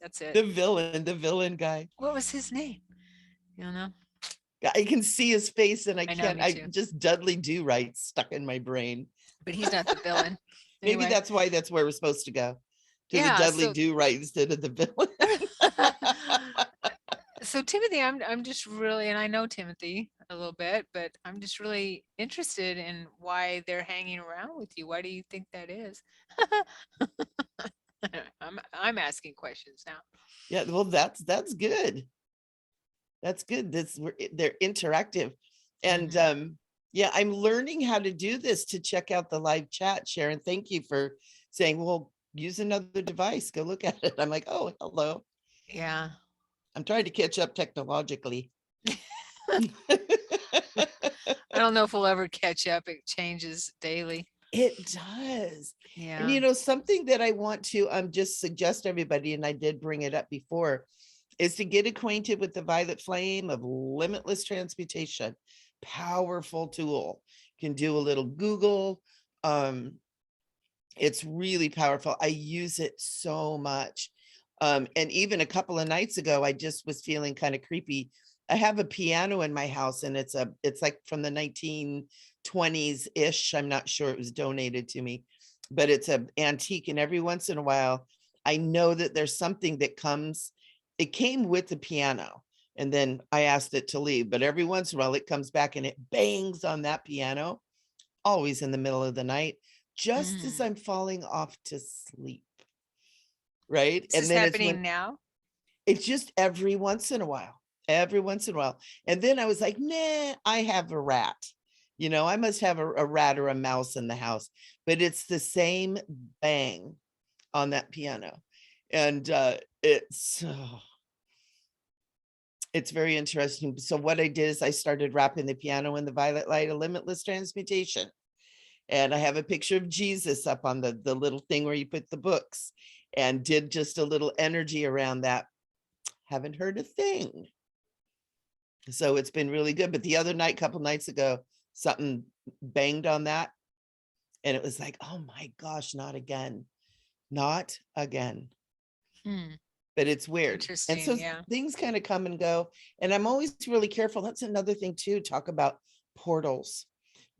That's it. The villain guy. What was his name? You know? I can see his face and I know, me I too. just Dudley Do Right stuck in my brain. But he's not the villain. Maybe Anyway, that's why that's where we're supposed to go, to the yeah. Dudley Do Right instead of the villain. So Timothy, I'm just really, and I know Timothy a little bit, but I'm just really interested in why they're hanging around with you. Why do you think that is? I'm asking questions now. Yeah, well, that's good. That's good. They're interactive. And Mhm. yeah, I'm learning how to do this to check out the live chat, Sharon. Thank you for saying, well, use another device, go look at it. I'm like, oh, hello. Yeah. I'm trying to catch up technologically. I don't know if we'll ever catch up. It changes daily. It does. And Yeah. something that I want to just suggest to everybody, and I did bring it up before, is to get acquainted with the violet flame of limitless transmutation. Powerful tool. Can do a little Google. It's really powerful. I use it so much. And even a couple of nights ago, I just was feeling kind of creepy. I have a piano in my house, and it's like from the 1920s ish. I'm not sure, it was donated to me, but it's an antique. And every once in a while, I know that there's something that comes. It came with the piano, and then I asked it to leave. But every once in a while, it comes back and it bangs on that piano, always in the middle of the night, just as Mm. I'm falling off to sleep. Right. Is And this then it's happening when now? it's just every once in a while, every once in a while. And then I was like, nah, I have a rat. I must have a rat or a mouse in the house, but it's the same bang on that piano. And it's very interesting. So what I did is I started wrapping the piano in the violet light of limitless transmutation. And I have a picture of Jesus up on the little thing where you put the books, and did just a little energy around that. Haven't heard a thing. So it's been really good. But the other night, couple nights ago, something banged on that. And it was like, oh my gosh, not again. Not again. Hmm. But it's weird. And Interesting. so Yeah. things kind of come and go. And I'm always really careful. That's another thing too, talk about portals.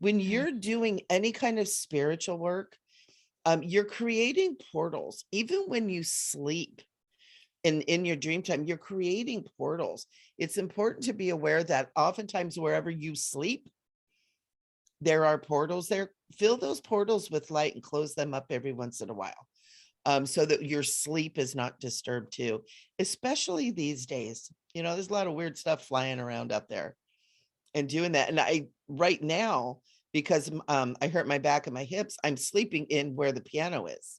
When Mm. you're doing any kind of spiritual work, you're creating portals. Even when you sleep in your dream time, you're creating portals. It's important to be aware that oftentimes wherever you sleep, there are portals there. Fill those portals with light and close them up every once in a while, so that your sleep is not disturbed too, especially these days. There's a lot of weird stuff flying around out there, and doing that. And I, right now, because I hurt my back and my hips, I'm sleeping in where the piano is.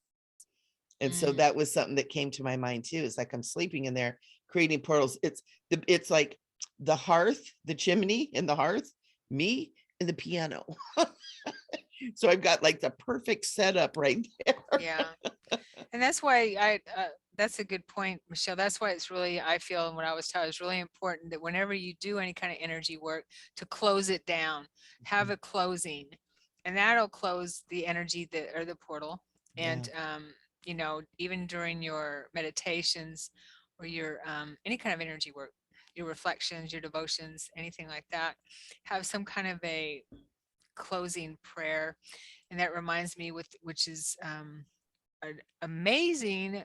And so Mm. that was something that came to my mind too. It's like I'm sleeping in there, creating portals. It's like the hearth, the chimney and the hearth, me and the piano. So I've got like the perfect setup right there. Yeah. And that's why that's a good point, Michelle. That's why it's really, I feel, and what I was taught is really important that whenever you do any kind of energy work, to close it down, have a closing, and that'll close the energy that, or the portal. And, you know, even during your meditations or your, any kind of energy work, your reflections, your devotions, anything like that, have some kind of a closing prayer. And that reminds me with, which is, an amazing,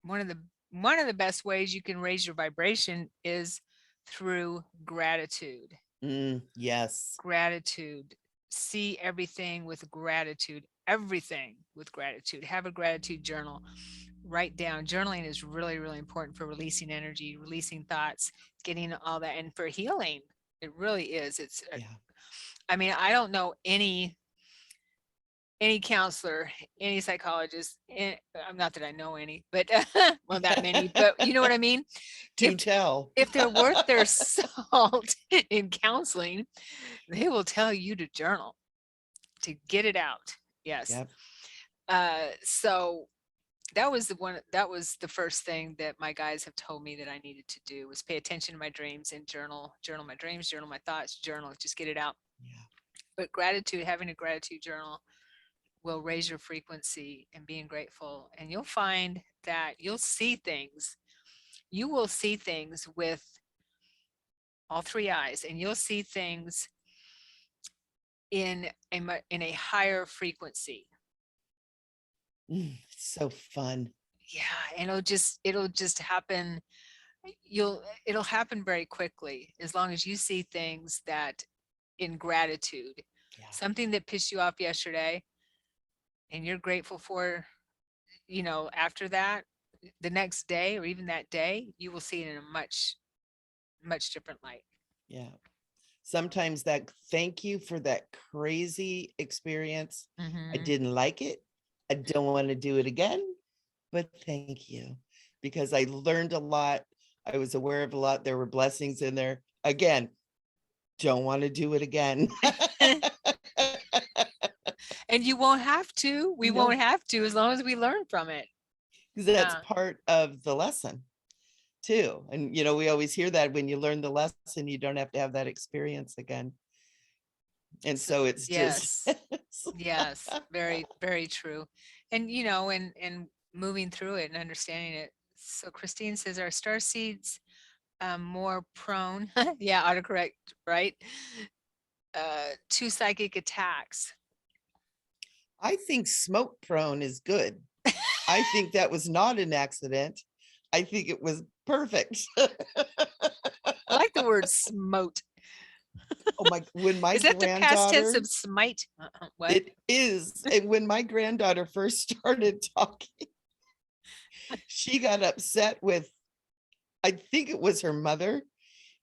one of the best ways you can raise your vibration is through gratitude. Yes. Gratitude. See everything with gratitude. Everything with gratitude. Have a gratitude journal. Write down. Journaling is really, really important for releasing energy, releasing thoughts, getting all that, and for healing. It really is. It's, I mean, I don't know any counselor, any psychologist, not that I know any, but well, that many, but you know what I mean? If they're worth their salt in counseling, they will tell you to journal, to get it out. Yes. So that was the first thing that my guides have told me that I needed to do, was pay attention to my dreams and journal my dreams, journal my thoughts, just get it out. But gratitude, having a gratitude journal will raise your frequency and being grateful. And you'll find that you'll see things. You will see things with all three eyes, and you'll see things in a higher frequency. It's so fun. Yeah, and it'll just happen. It'll happen very quickly, as long as you see things that in gratitude. Something that pissed you off yesterday, and you're grateful for, you know, after that, the next day or even that day, you will see it in a much, much different light. Yeah. Sometimes that thank you for that crazy experience. I didn't like it. I don't want to do it again, but thank you, because I learned a lot. I was aware of a lot. There were blessings in there. Again, don't want to do it again. And you won't have to. We won't have to, as long as we learn from it. Because that's part of the lesson too. And, you know, we always hear that when you learn the lesson, you don't have to have that experience again. And so it's just. Yes, very, very true. And, you know, and moving through it and understanding it. So Christine says, are starseeds more prone, autocorrect, right, to psychic attacks? I think smoke prone is good. I think that was not an accident. I think it was perfect. I like the word smote. Oh my, when my is that the past tense of smite? What? It is. And when my granddaughter first started talking, she got upset with, I think it was her mother,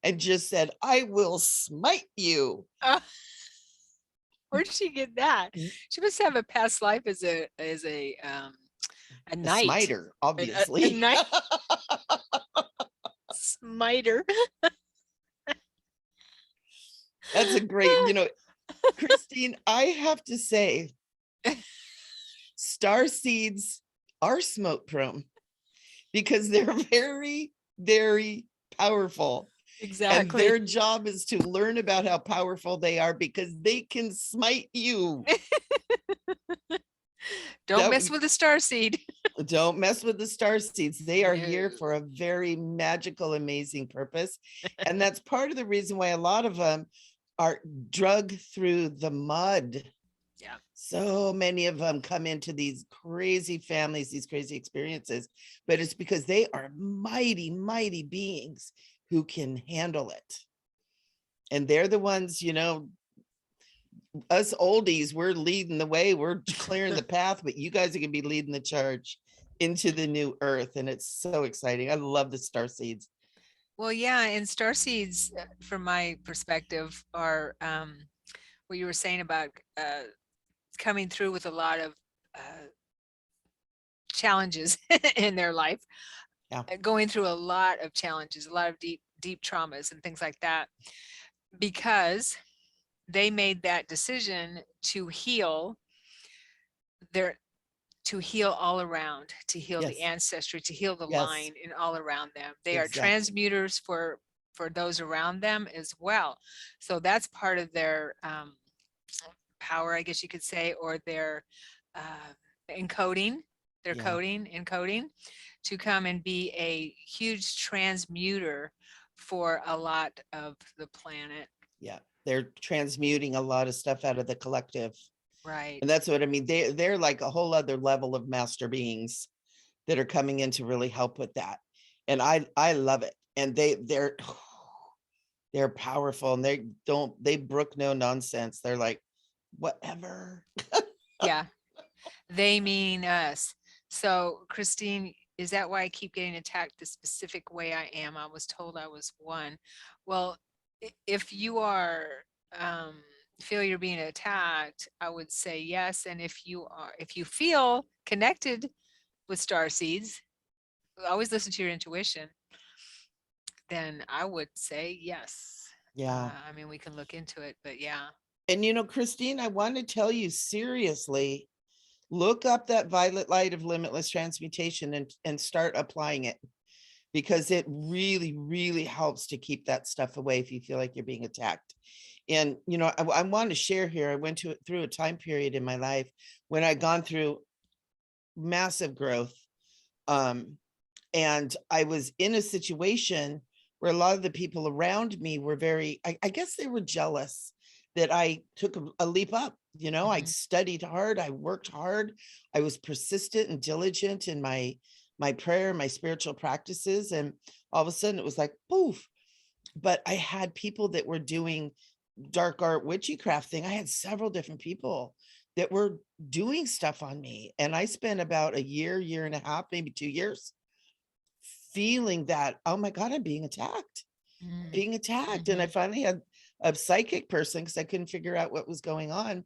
and just said, I will smite you. Where'd she get that? She must have a past life as a knight. Smiter, obviously. A knight. Smiter. That's a great, you know, Christine, I have to say, starseeds are smoke prone because they're very, very powerful. Exactly. And their job is to learn about how powerful they are, because they can smite you. Don't mess with the starseed. Don't mess with the starseeds. They are here for a very magical, amazing purpose. And that's part of the reason why a lot of them are dragged through the mud. Yeah. So many of them come into these crazy families, these crazy experiences, but it's because they are mighty, mighty beings who can handle it. And they're the ones, you know, us oldies, we're leading the way, we're clearing the path, but you guys are going to be leading the charge into the new earth. And it's so exciting. I love the starseeds. Well, yeah, and starseeds, from my perspective, are what you were saying about coming through with a lot of challenges in their life, going through a lot of challenges, a lot of deep traumas and things like that, because they made that decision to heal to heal all around, to heal the Yes. ancestry, to heal the Yes. line and all around them. They are Exactly. transmuters for those around them as well. So that's part of their power, I guess you could say, or their encoding, their Yeah. encoding to come and be a huge transmuter for a lot of the planet. Yeah. They're transmuting a lot of stuff out of the collective. Right. And that's what I mean. They're like a whole other level of master beings that are coming in to really help with that. And I love it. And they're powerful, and they brook no nonsense. They're like, whatever. Yeah. They mean us. So, Christine, is that why I keep getting attacked the specific way I am? I was told I was one. Well, if you are feel you're being attacked, I would say yes. And if you feel connected with star seeds, always listen to your intuition, then I would say yes. Yeah. I mean, we can look into it, but yeah. And Christine, I want to tell you seriously, look up that violet light of limitless transmutation and start applying it, because it really, really helps to keep that stuff away if you feel like you're being attacked. And, I want to share here, I went through a time period in my life when I'd gone through massive growth. And I was in a situation where a lot of the people around me were very, I guess they were jealous that I took a leap up. I studied hard, I worked hard, I was persistent and diligent in my prayer, my spiritual practices. And all of a sudden it was like, poof. But I had people that were doing dark art witchcraft thing. I had several different people that were doing stuff on me. And I spent about a year and a half, maybe 2 years feeling that, oh my God, I'm being attacked. And I finally had a psychic person, because I couldn't figure out what was going on.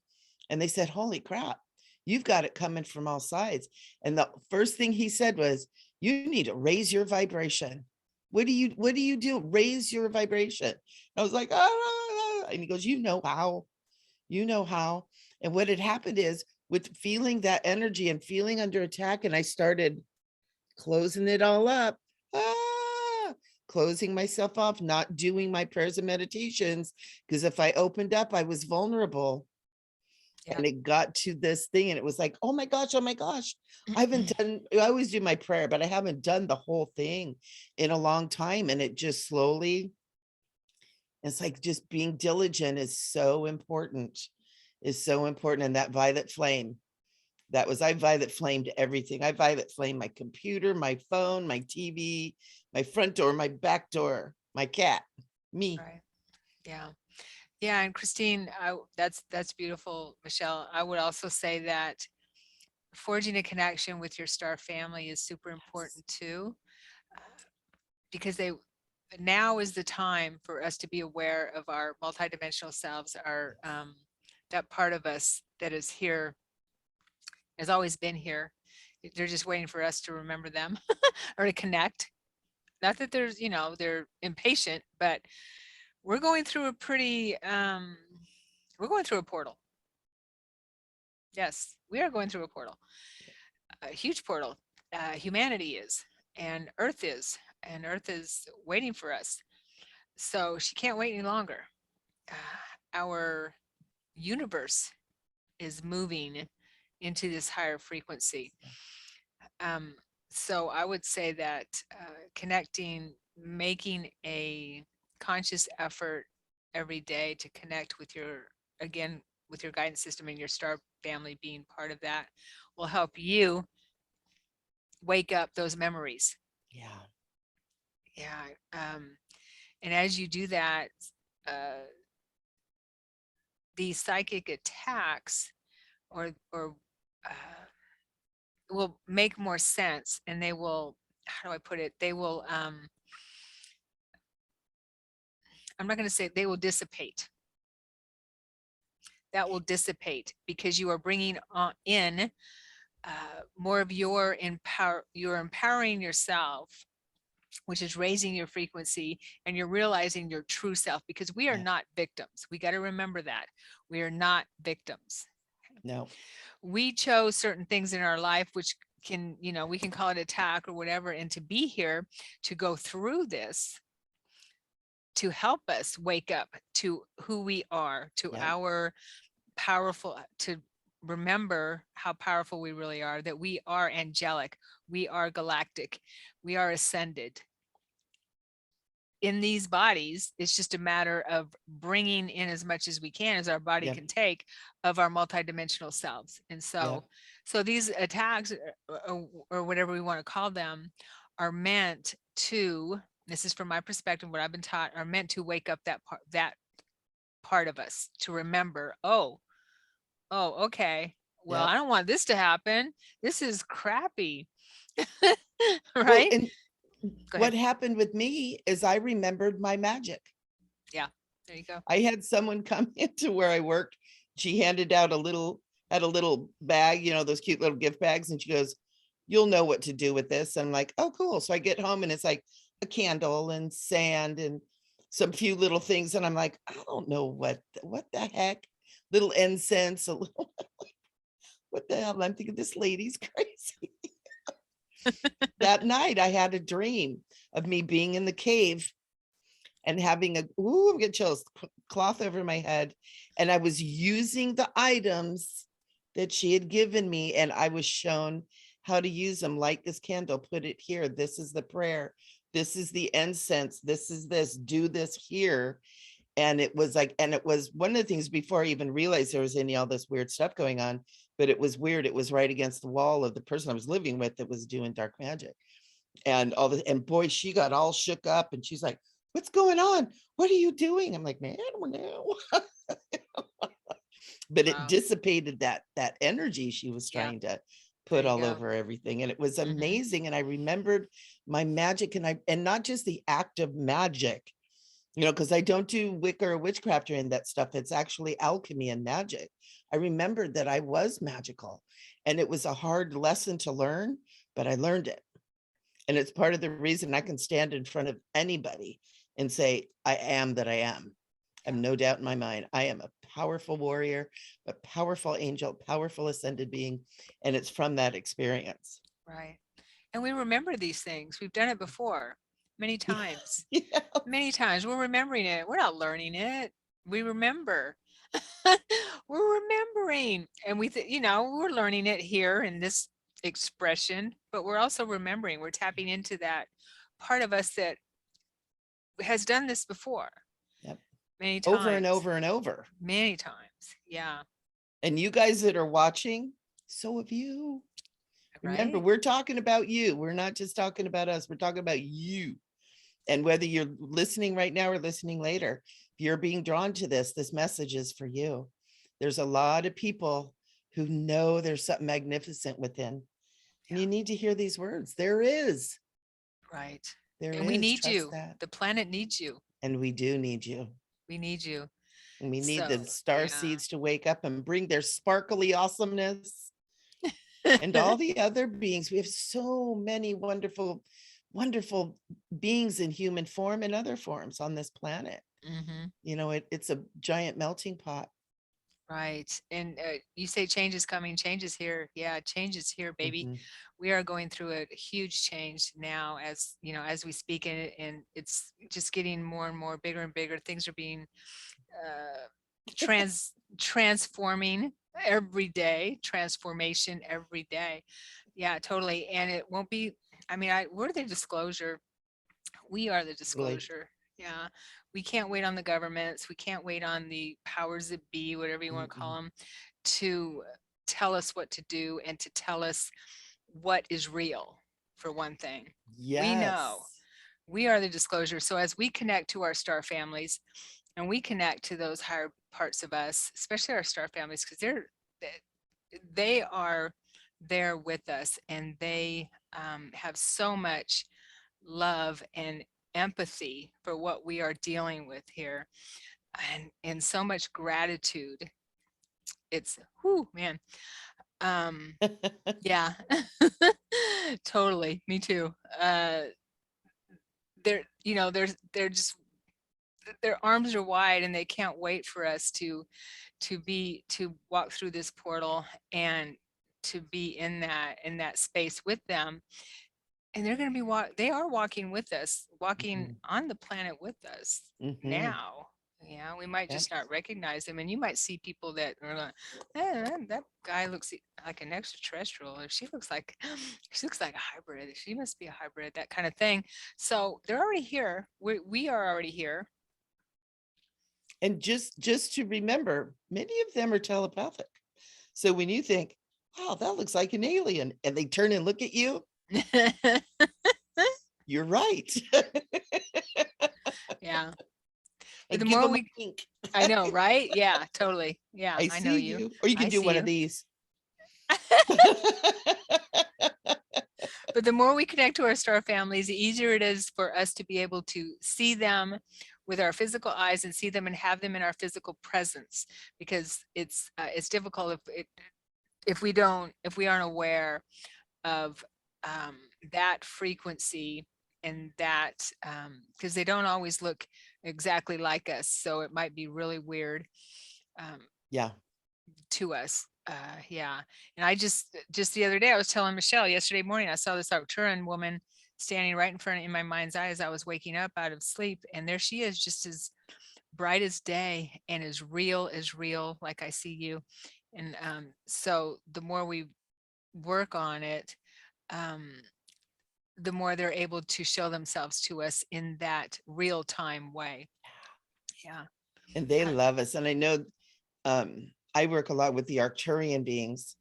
And they said, holy crap, you've got it coming from all sides. And the first thing he said was, you need to raise your vibration. What do you do? Raise your vibration. I was like, ah. And he goes, how. And what had happened is, with feeling that energy and feeling under attack, and I started closing it all up, closing myself off, not doing my prayers and meditations, because if I opened up, I was vulnerable. Yeah. And it got to this thing, and it was like, oh my gosh, I always do my prayer, but I haven't done the whole thing in a long time. And it just slowly, it's like, just being diligent is so important, And that violet flame, I violet flamed everything. I violet flamed my computer, my phone, my TV, my front door, my back door, my cat, me. Right. Yeah. Yeah. And Christine, that's beautiful, Michelle. I would also say that forging a connection with your star family is super important too, because now is the time for us to be aware of our multidimensional selves, our that part of us that is here, has always been here. They're just waiting for us to remember them or to connect. Not that they're impatient, but we're going through a portal. Yes, we are going through a portal, a huge portal. Humanity is, and Earth is, waiting for us. So she can't wait any longer. Our universe is moving into this higher frequency. So I would say that connecting, making a conscious effort every day to connect with with your guidance system and your star family being part of that, will help you wake up those memories. Yeah. Yeah. And as you do that, these psychic attacks or will make more sense, and they will, how do I put it? They will, I'm not going to say they will dissipate. That will dissipate because you are bringing in more of you're empowering yourself, which is raising your frequency, and you're realizing your true self, because we are not victims. We got to remember that we are not victims. No. We chose certain things in our life, which can, we can call it attack or whatever. And to be here, to go through this, to help us wake up to who we are, to Yep. our powerful, to remember how powerful we really are, that we are angelic, we are galactic, we are ascended. In these bodies, it's just a matter of bringing in as much as we can, as our body Yep. can take, of our multidimensional selves. And Yep. so these attacks, or whatever we want to call them, are meant to, this is from my perspective, what I've been taught, are meant to wake up that part of us, to remember, oh, okay, well, Yep. I don't want this to happen. This is crappy. Well, Right? and Go what ahead. happened with me is I remembered my magic. Yeah, there you go. I had someone come into where I worked. She handed out had a little bag, those cute little gift bags. And she goes, "You'll know what to do with this." And I'm like, "Oh, cool." So I get home and it's like a candle and sand and some few little things. And I'm like, I don't know what the heck, little incense, a little, what the hell? I'm thinking this lady's crazy. That night I had a dream of me being in the cave and having I'm getting chills, cloth over my head. And I was using the items that she had given me, and I was shown how to use them. Light this candle, put it here. This is the prayer. This is the incense. This is this, do this here. And it was like, and it was one of the things before I even realized there was all this weird stuff going on, but it was weird. It was right against the wall of the person I was living with that was doing dark magic. And and boy, she got all shook up and she's like, "What's going on? What are you doing?" I'm like, "Man, I don't know." But it Wow. dissipated that energy she was Yeah, trying to there put you all go. over everything. And it was Mhm. amazing. And I remembered my magic, and not just the act of magic, because I don't do Wicca or witchcraft or any of that stuff. It's actually alchemy and magic. I remembered that I was magical, and it was a hard lesson to learn, but I learned it. And it's part of the reason I can stand in front of anybody and say, I am that I am. I have no doubt in my mind. I am a powerful warrior, a powerful angel, powerful ascended being. And it's from that experience. Right. And we remember these things. We've done it before many times. Yeah. Many times. We're remembering it. We're not learning it. We remember. We're remembering. And we're learning it here in this expression, but we're also remembering. We're tapping into that part of us that has done this before Yep. many Over and times. over and over. Many times. Yeah. And you guys that are watching, so have you. Remember, Right. we're talking about you. We're not just talking about us. We're talking about you. And whether you're listening right now or listening later, if you're being drawn to this message is for you. There's a lot of people who know there's something magnificent within. And you need to hear these words. There is. Right. There And we is. need Trust you. that. The planet needs you. And we do need you. We need you. And we need the So, star yeah. seeds to wake up and bring their sparkly awesomeness and all the other beings. We have so many wonderful, wonderful beings in human form and other forms on this planet. Mhm. It's a giant melting pot. Right. And you say change is coming, change is here. Yeah, change is here, baby. Mhm. We are going through a huge change now as we speak, and it's just getting more and more bigger and bigger. Things are being transforming every day, transformation every day. Yeah, totally. And it won't be, we're the disclosure. We are the Really. disclosure. Yeah. We can't wait on the governments. We can't wait on the powers that be, whatever you want to call Mm-mm. them, to tell us what to do and to tell us what is real, for one thing. We know Yes. we are the disclosure. So as we connect to our star families and we connect to those higher parts of us, especially our star families, because they are there with us, and they have so much love and empathy for what we are dealing with here, and so much gratitude. It's whoo, man. Yeah. Totally, me too. They're just their arms are wide and they can't wait for us to walk through this portal and to be in that space with them. And they're going to be they are walking with us, walking on the planet with us now. Yeah, we might just not recognize them. And you might see people that are like, that guy looks like an extraterrestrial, or she looks like a hybrid. She must be a hybrid, that kind of thing. So they're already here. We are already here. And just to remember, many of them are telepathic. So when you think, oh, that looks like an alien, and they turn and look at you, you're right. Yeah. And the give more them we a wink. I know, right? Yeah, totally. Yeah, I know see you. you. Or you can I do see one you. of these. But the more we connect to our star families, the easier it is for us to be able to see them with our physical eyes and see them and have them in our physical presence, because it's difficult if we aren't aware of that frequency, and that because they don't always look exactly like us, so it might be really weird Yeah. to us. Yeah. And I just the other day, I was telling Michelle, yesterday morning, I saw this Arcturian woman standing right in front in my mind's eye as I was waking up out of sleep. And there she is, just as bright as day and as real, like I see you. And so the more we work on it, the more they're able to show themselves to us in that real time way. Yeah. And they love us. And I know I work a lot with the Arcturian beings,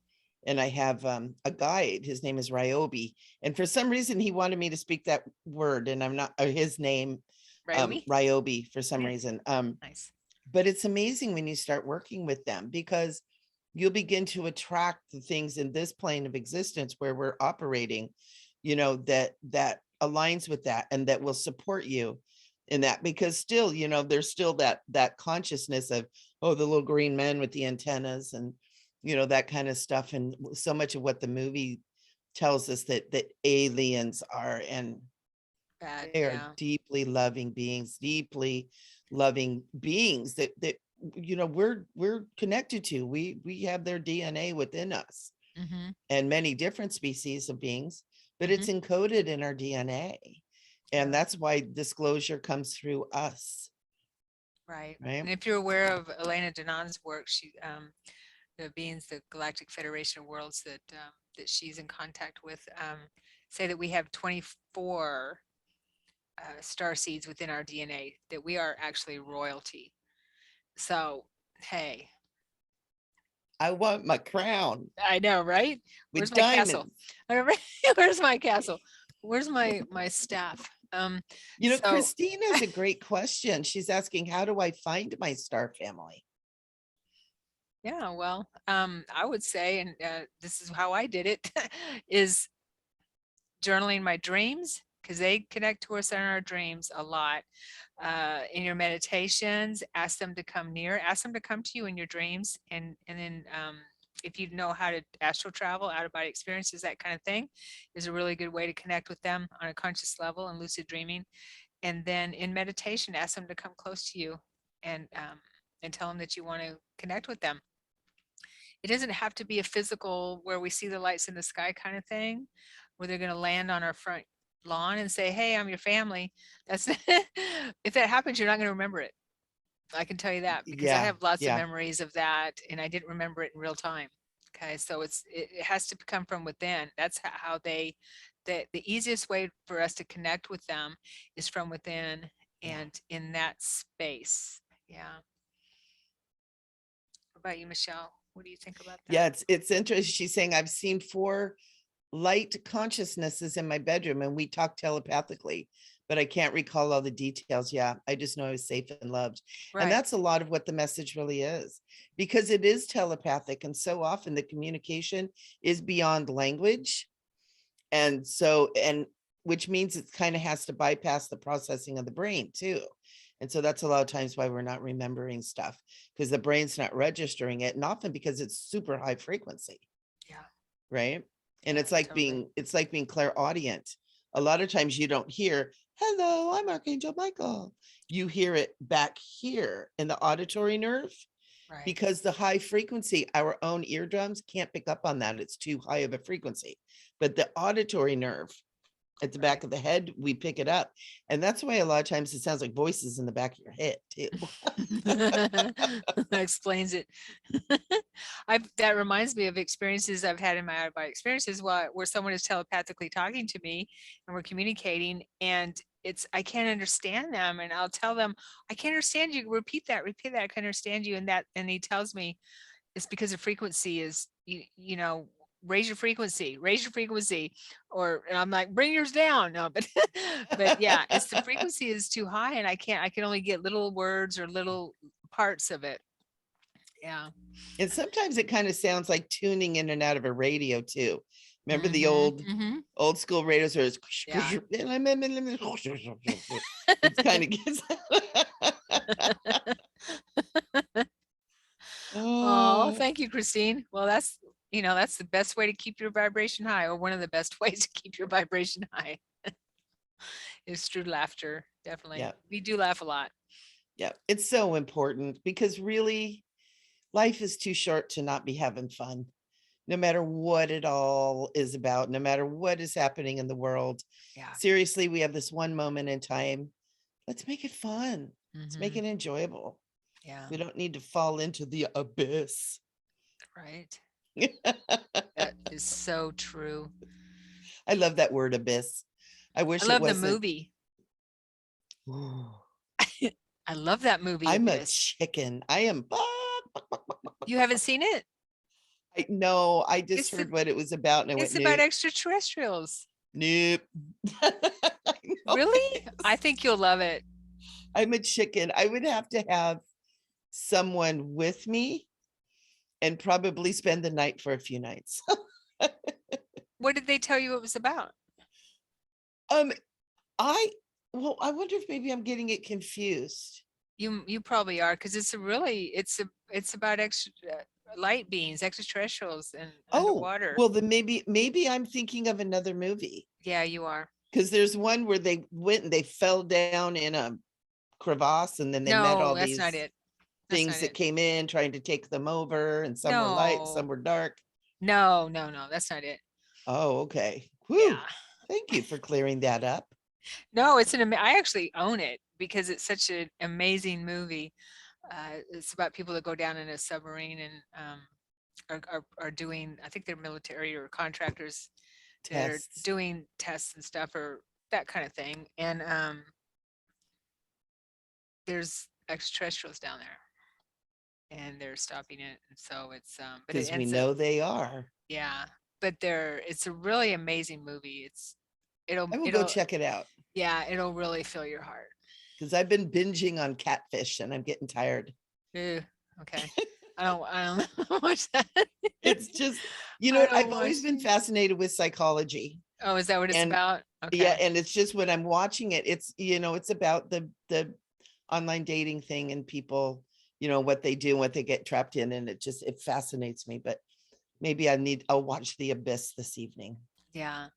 and I have a guide. His name is Ryobi. And for some reason, he wanted me to speak that word, and I'm not, or his name, Ryobi, for some reason. Nice. But it's amazing when you start working with them, because you'll begin to attract the things in this plane of existence where we're operating, that aligns with that and that will support you in that. Because still, there's still that consciousness of, oh, the little green men with the antennas and, that kind of stuff. And so much of what the movie tells us that aliens are, and they are deeply loving beings that we're connected to. We have their DNA within us, and many different species of beings, but it's encoded in our DNA. And that's why disclosure comes through us. Right. And if you're aware of Elena Danan's work, she the beings, the Galactic Federation of Worlds that she's in contact with, say that we have 24 star seeds within our DNA, that we are actually royalty. So, hey. I want my crown. I know, right? Where's my castle? Where's my castle? Where's my staff? Christine has a great question. She's asking, how do I find my star family? Yeah, well, I would say, and this is how I did it, is journaling my dreams, because they connect to us in our dreams a lot. In your meditations, ask them to come near, ask them to come to you in your dreams. And then if you know how to astral travel, out of body experiences, that kind of thing is a really good way to connect with them on a conscious level, and lucid dreaming. And then in meditation, ask them to come close to you and tell them that you want to connect with them. It doesn't have to be a physical, where we see the lights in the sky kind of thing, where they're going to land on our front lawn and say, hey, I'm your family. That's if that happens, you're not going to remember it. I can tell you that, because I have lots of memories of that, and I didn't remember it in real time. Okay, so it has to come from within. That's how the easiest way for us to connect with them is from within and in that space. Yeah. What about you, Michelle? What do you think about that? Yeah, it's interesting. She's saying, I've seen 4 light consciousnesses in my bedroom, and we talk telepathically, but I can't recall all the details. Yeah, I just know I was safe and loved. Right. And that's a lot of what the message really is, because it is telepathic. And so often the communication is beyond language. And which means it kind of has to bypass the processing of the brain too. And so that's a lot of times why we're not remembering stuff, because the brain's not registering it, and often because it's super high frequency. Yeah. Right. And it's like being clairaudient. A lot of times you don't hear hello, I'm Archangel Michael. You hear it back here in the auditory nerve Right. because the high frequency, our own eardrums can't pick up on that. It's too high of a frequency. But the auditory nerve at the back of the head, we pick it up. And that's why a lot of times it sounds like voices in the back of your head too. That explains it. That reminds me of experiences I've had in my out-of-body experiences where someone is telepathically talking to me and we're communicating, and I can't understand them, and I'll tell them, I can't understand you. Repeat that. I can't understand you. And he tells me it's because the frequency is, you know, raise your frequency, and I'm like, bring yours down. No, but yeah, it's the frequency is too high, and I can only get little words or little parts of it. Yeah. And sometimes it kind of sounds like tuning in and out of a radio too. Remember the old school radios where it's Yeah. it kind of gets Oh, thank you, Christine. Well, that's the best way to keep your vibration high, or one of the best ways to keep your vibration high is through laughter. Definitely. Yeah. We do laugh a lot. Yeah, it's so important because really life is too short to not be having fun, no matter what it all is about, no matter what is happening in the world. Yeah. Seriously, we have this one moment in time. Let's make it fun. Let's make it enjoyable. Yeah. We don't need to fall into the abyss. Right. That is so true. I love that word abyss. I wish I love it wasn't. the movie. I love that movie. I'm Abyss. a chicken. I am. You haven't seen it? No, I just heard what it was about, and I went, it's about extraterrestrials. Nope. Really? I think you'll love it. I'm a chicken. I would have to have someone with me and probably spend the night for a few nights. What did they tell you it was about? I wonder if maybe I'm getting it confused. You probably are, because it's about extra light beings, extraterrestrials, and underwater. Well, then maybe I'm thinking of another movie. Yeah, you are. Because there's one where they went and they fell down in a crevasse, and then they met all these things that came in trying to take them over, and some were light, some were dark. No, that's not it. Oh, okay. Whew. Yeah. Thank you for clearing that up. No, I actually own it because it's such an amazing movie. It's about people that go down in a submarine and are doing, I think they're military or contractors that are doing tests and stuff or that kind of thing. And there's extraterrestrials down there and they're stopping it. And so it's because we know they are. Yeah, but it's a really amazing movie. I will go check it out. Yeah, it'll really fill your heart. Because I've been binging on catfish and I'm getting tired. Ew, okay. I don't watch that. It's just, I've always been fascinated with psychology. Oh, is that what it's about? Okay. Yeah, and it's just when I'm watching it, it's it's about the online dating thing and people, what they do and what they get trapped in, and it fascinates me. But maybe I'll watch The Abyss this evening. Yeah.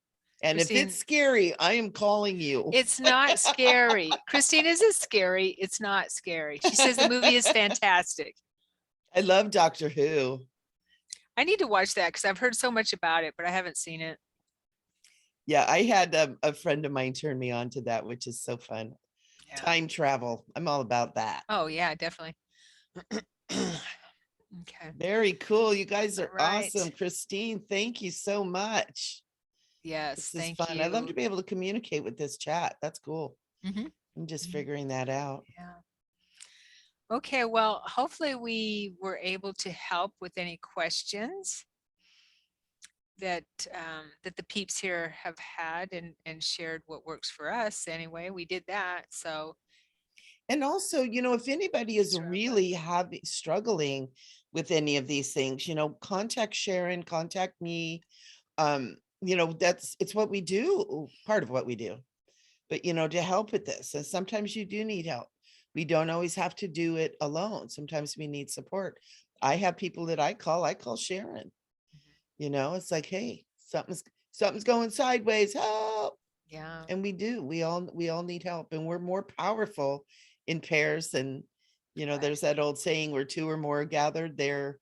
And Christine, if it's scary, I am calling you. It's not scary. Christine, is it scary? It's not scary. She says the movie is fantastic. I love Doctor Who. I need to watch that because I've heard so much about it, but I haven't seen it. Yeah, I had a friend of mine turn me on to that, which is so fun. Yeah. Time travel. I'm all about that. Oh, yeah, definitely. Okay. Very cool. You guys are awesome. Christine, thank you so much. Yes, thank fun. you. I'd love to be able to communicate with this chat. That's cool. I'm just figuring that out. Yeah. Okay, well, hopefully we were able to help with any questions that the peeps here have had and shared what works for us. Anyway, we did that. So, and also, if anybody is really struggling with any of these things, contact Sharon, contact me. It's what we do, part of what we do, but to help with this. And sometimes you do need help. We don't always have to do it alone. Sometimes we need support. I have people that I call Sharon. It's like, hey, something's going sideways, help. Yeah. And we do. We all need help, and we're more powerful in pairs. And Right. there's that old saying, where two or more are gathered, there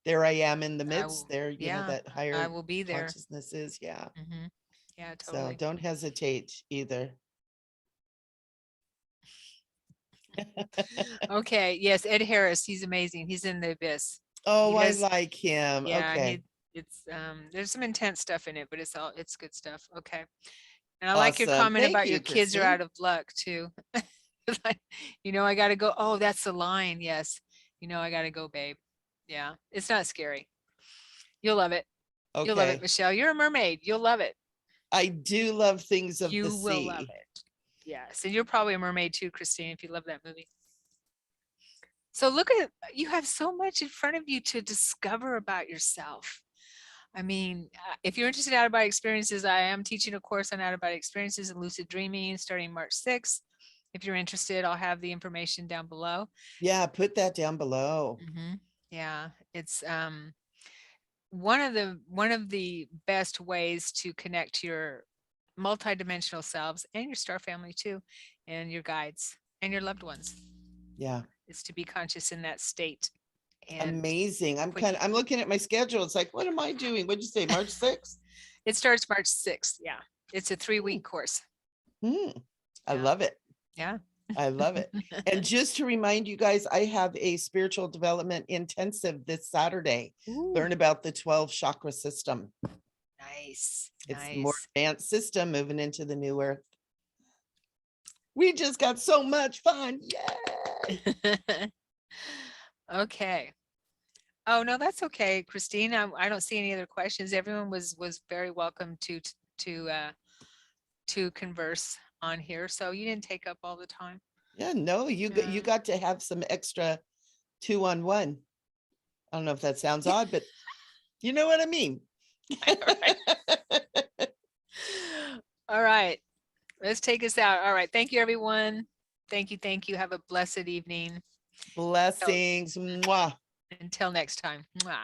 I am in the I midst. will, There, yeah, that I higher will be there. consciousness is. Yeah. Hmm. Yeah, So totally. don't hesitate either. Okay. Yes, Ed Harris. He's amazing. He's in the abyss. Oh, He I has, like him. yeah, Okay. it's there's some intense stuff in it, but it's good stuff. Okay. And I like your Awesome. comment Thank about you, your kids are out Christine. of luck too. Like, I got to go. Oh, that's the line. Yes. I got to go, babe. Yeah. It's not scary. You'll love it. You'll love it, Okay. Michelle. You're a mermaid. You'll love it. I do love things of the You will love sea. it. Yes. And you're probably a mermaid too, Christine, if you love that movie. So look at, you have so much in front of you to discover about yourself. I mean, if you're interested in out-of-body experiences, I am teaching a course on out-of-body experiences and lucid dreaming starting March 6th. If you're interested, I'll have the information down below. Yeah, put that down below. Yeah, it's one of the best ways to connect to your multidimensional selves and your star family too, and your guides and your loved ones. Yeah. Is to be conscious in that state. And Amazing. I'm looking at my schedule. It's like, what am I doing? What'd you say, March 6th? it starts March 6th. Yeah. It's a 3-week course. I love it. Yeah. I love it. And just to remind you guys, I have a spiritual development intensive this Saturday. Ooh. Learn about the 12 chakra system. Nice. It's the more advanced system moving into the new earth. We just got so much fun. Yay. Okay. Oh, no, that's okay, Christine. I don't see any other questions. Everyone was very welcome to converse on here. So you didn't take up all the time. Yeah, no, you got to have some extra 2-on-1. I don't know if that sounds odd, but you know what I mean. All right. Let's take us out. All right. Thank you, everyone. Thank you. Thank you. Have a blessed evening. Blessings. Mwah. Until next time. Mwah.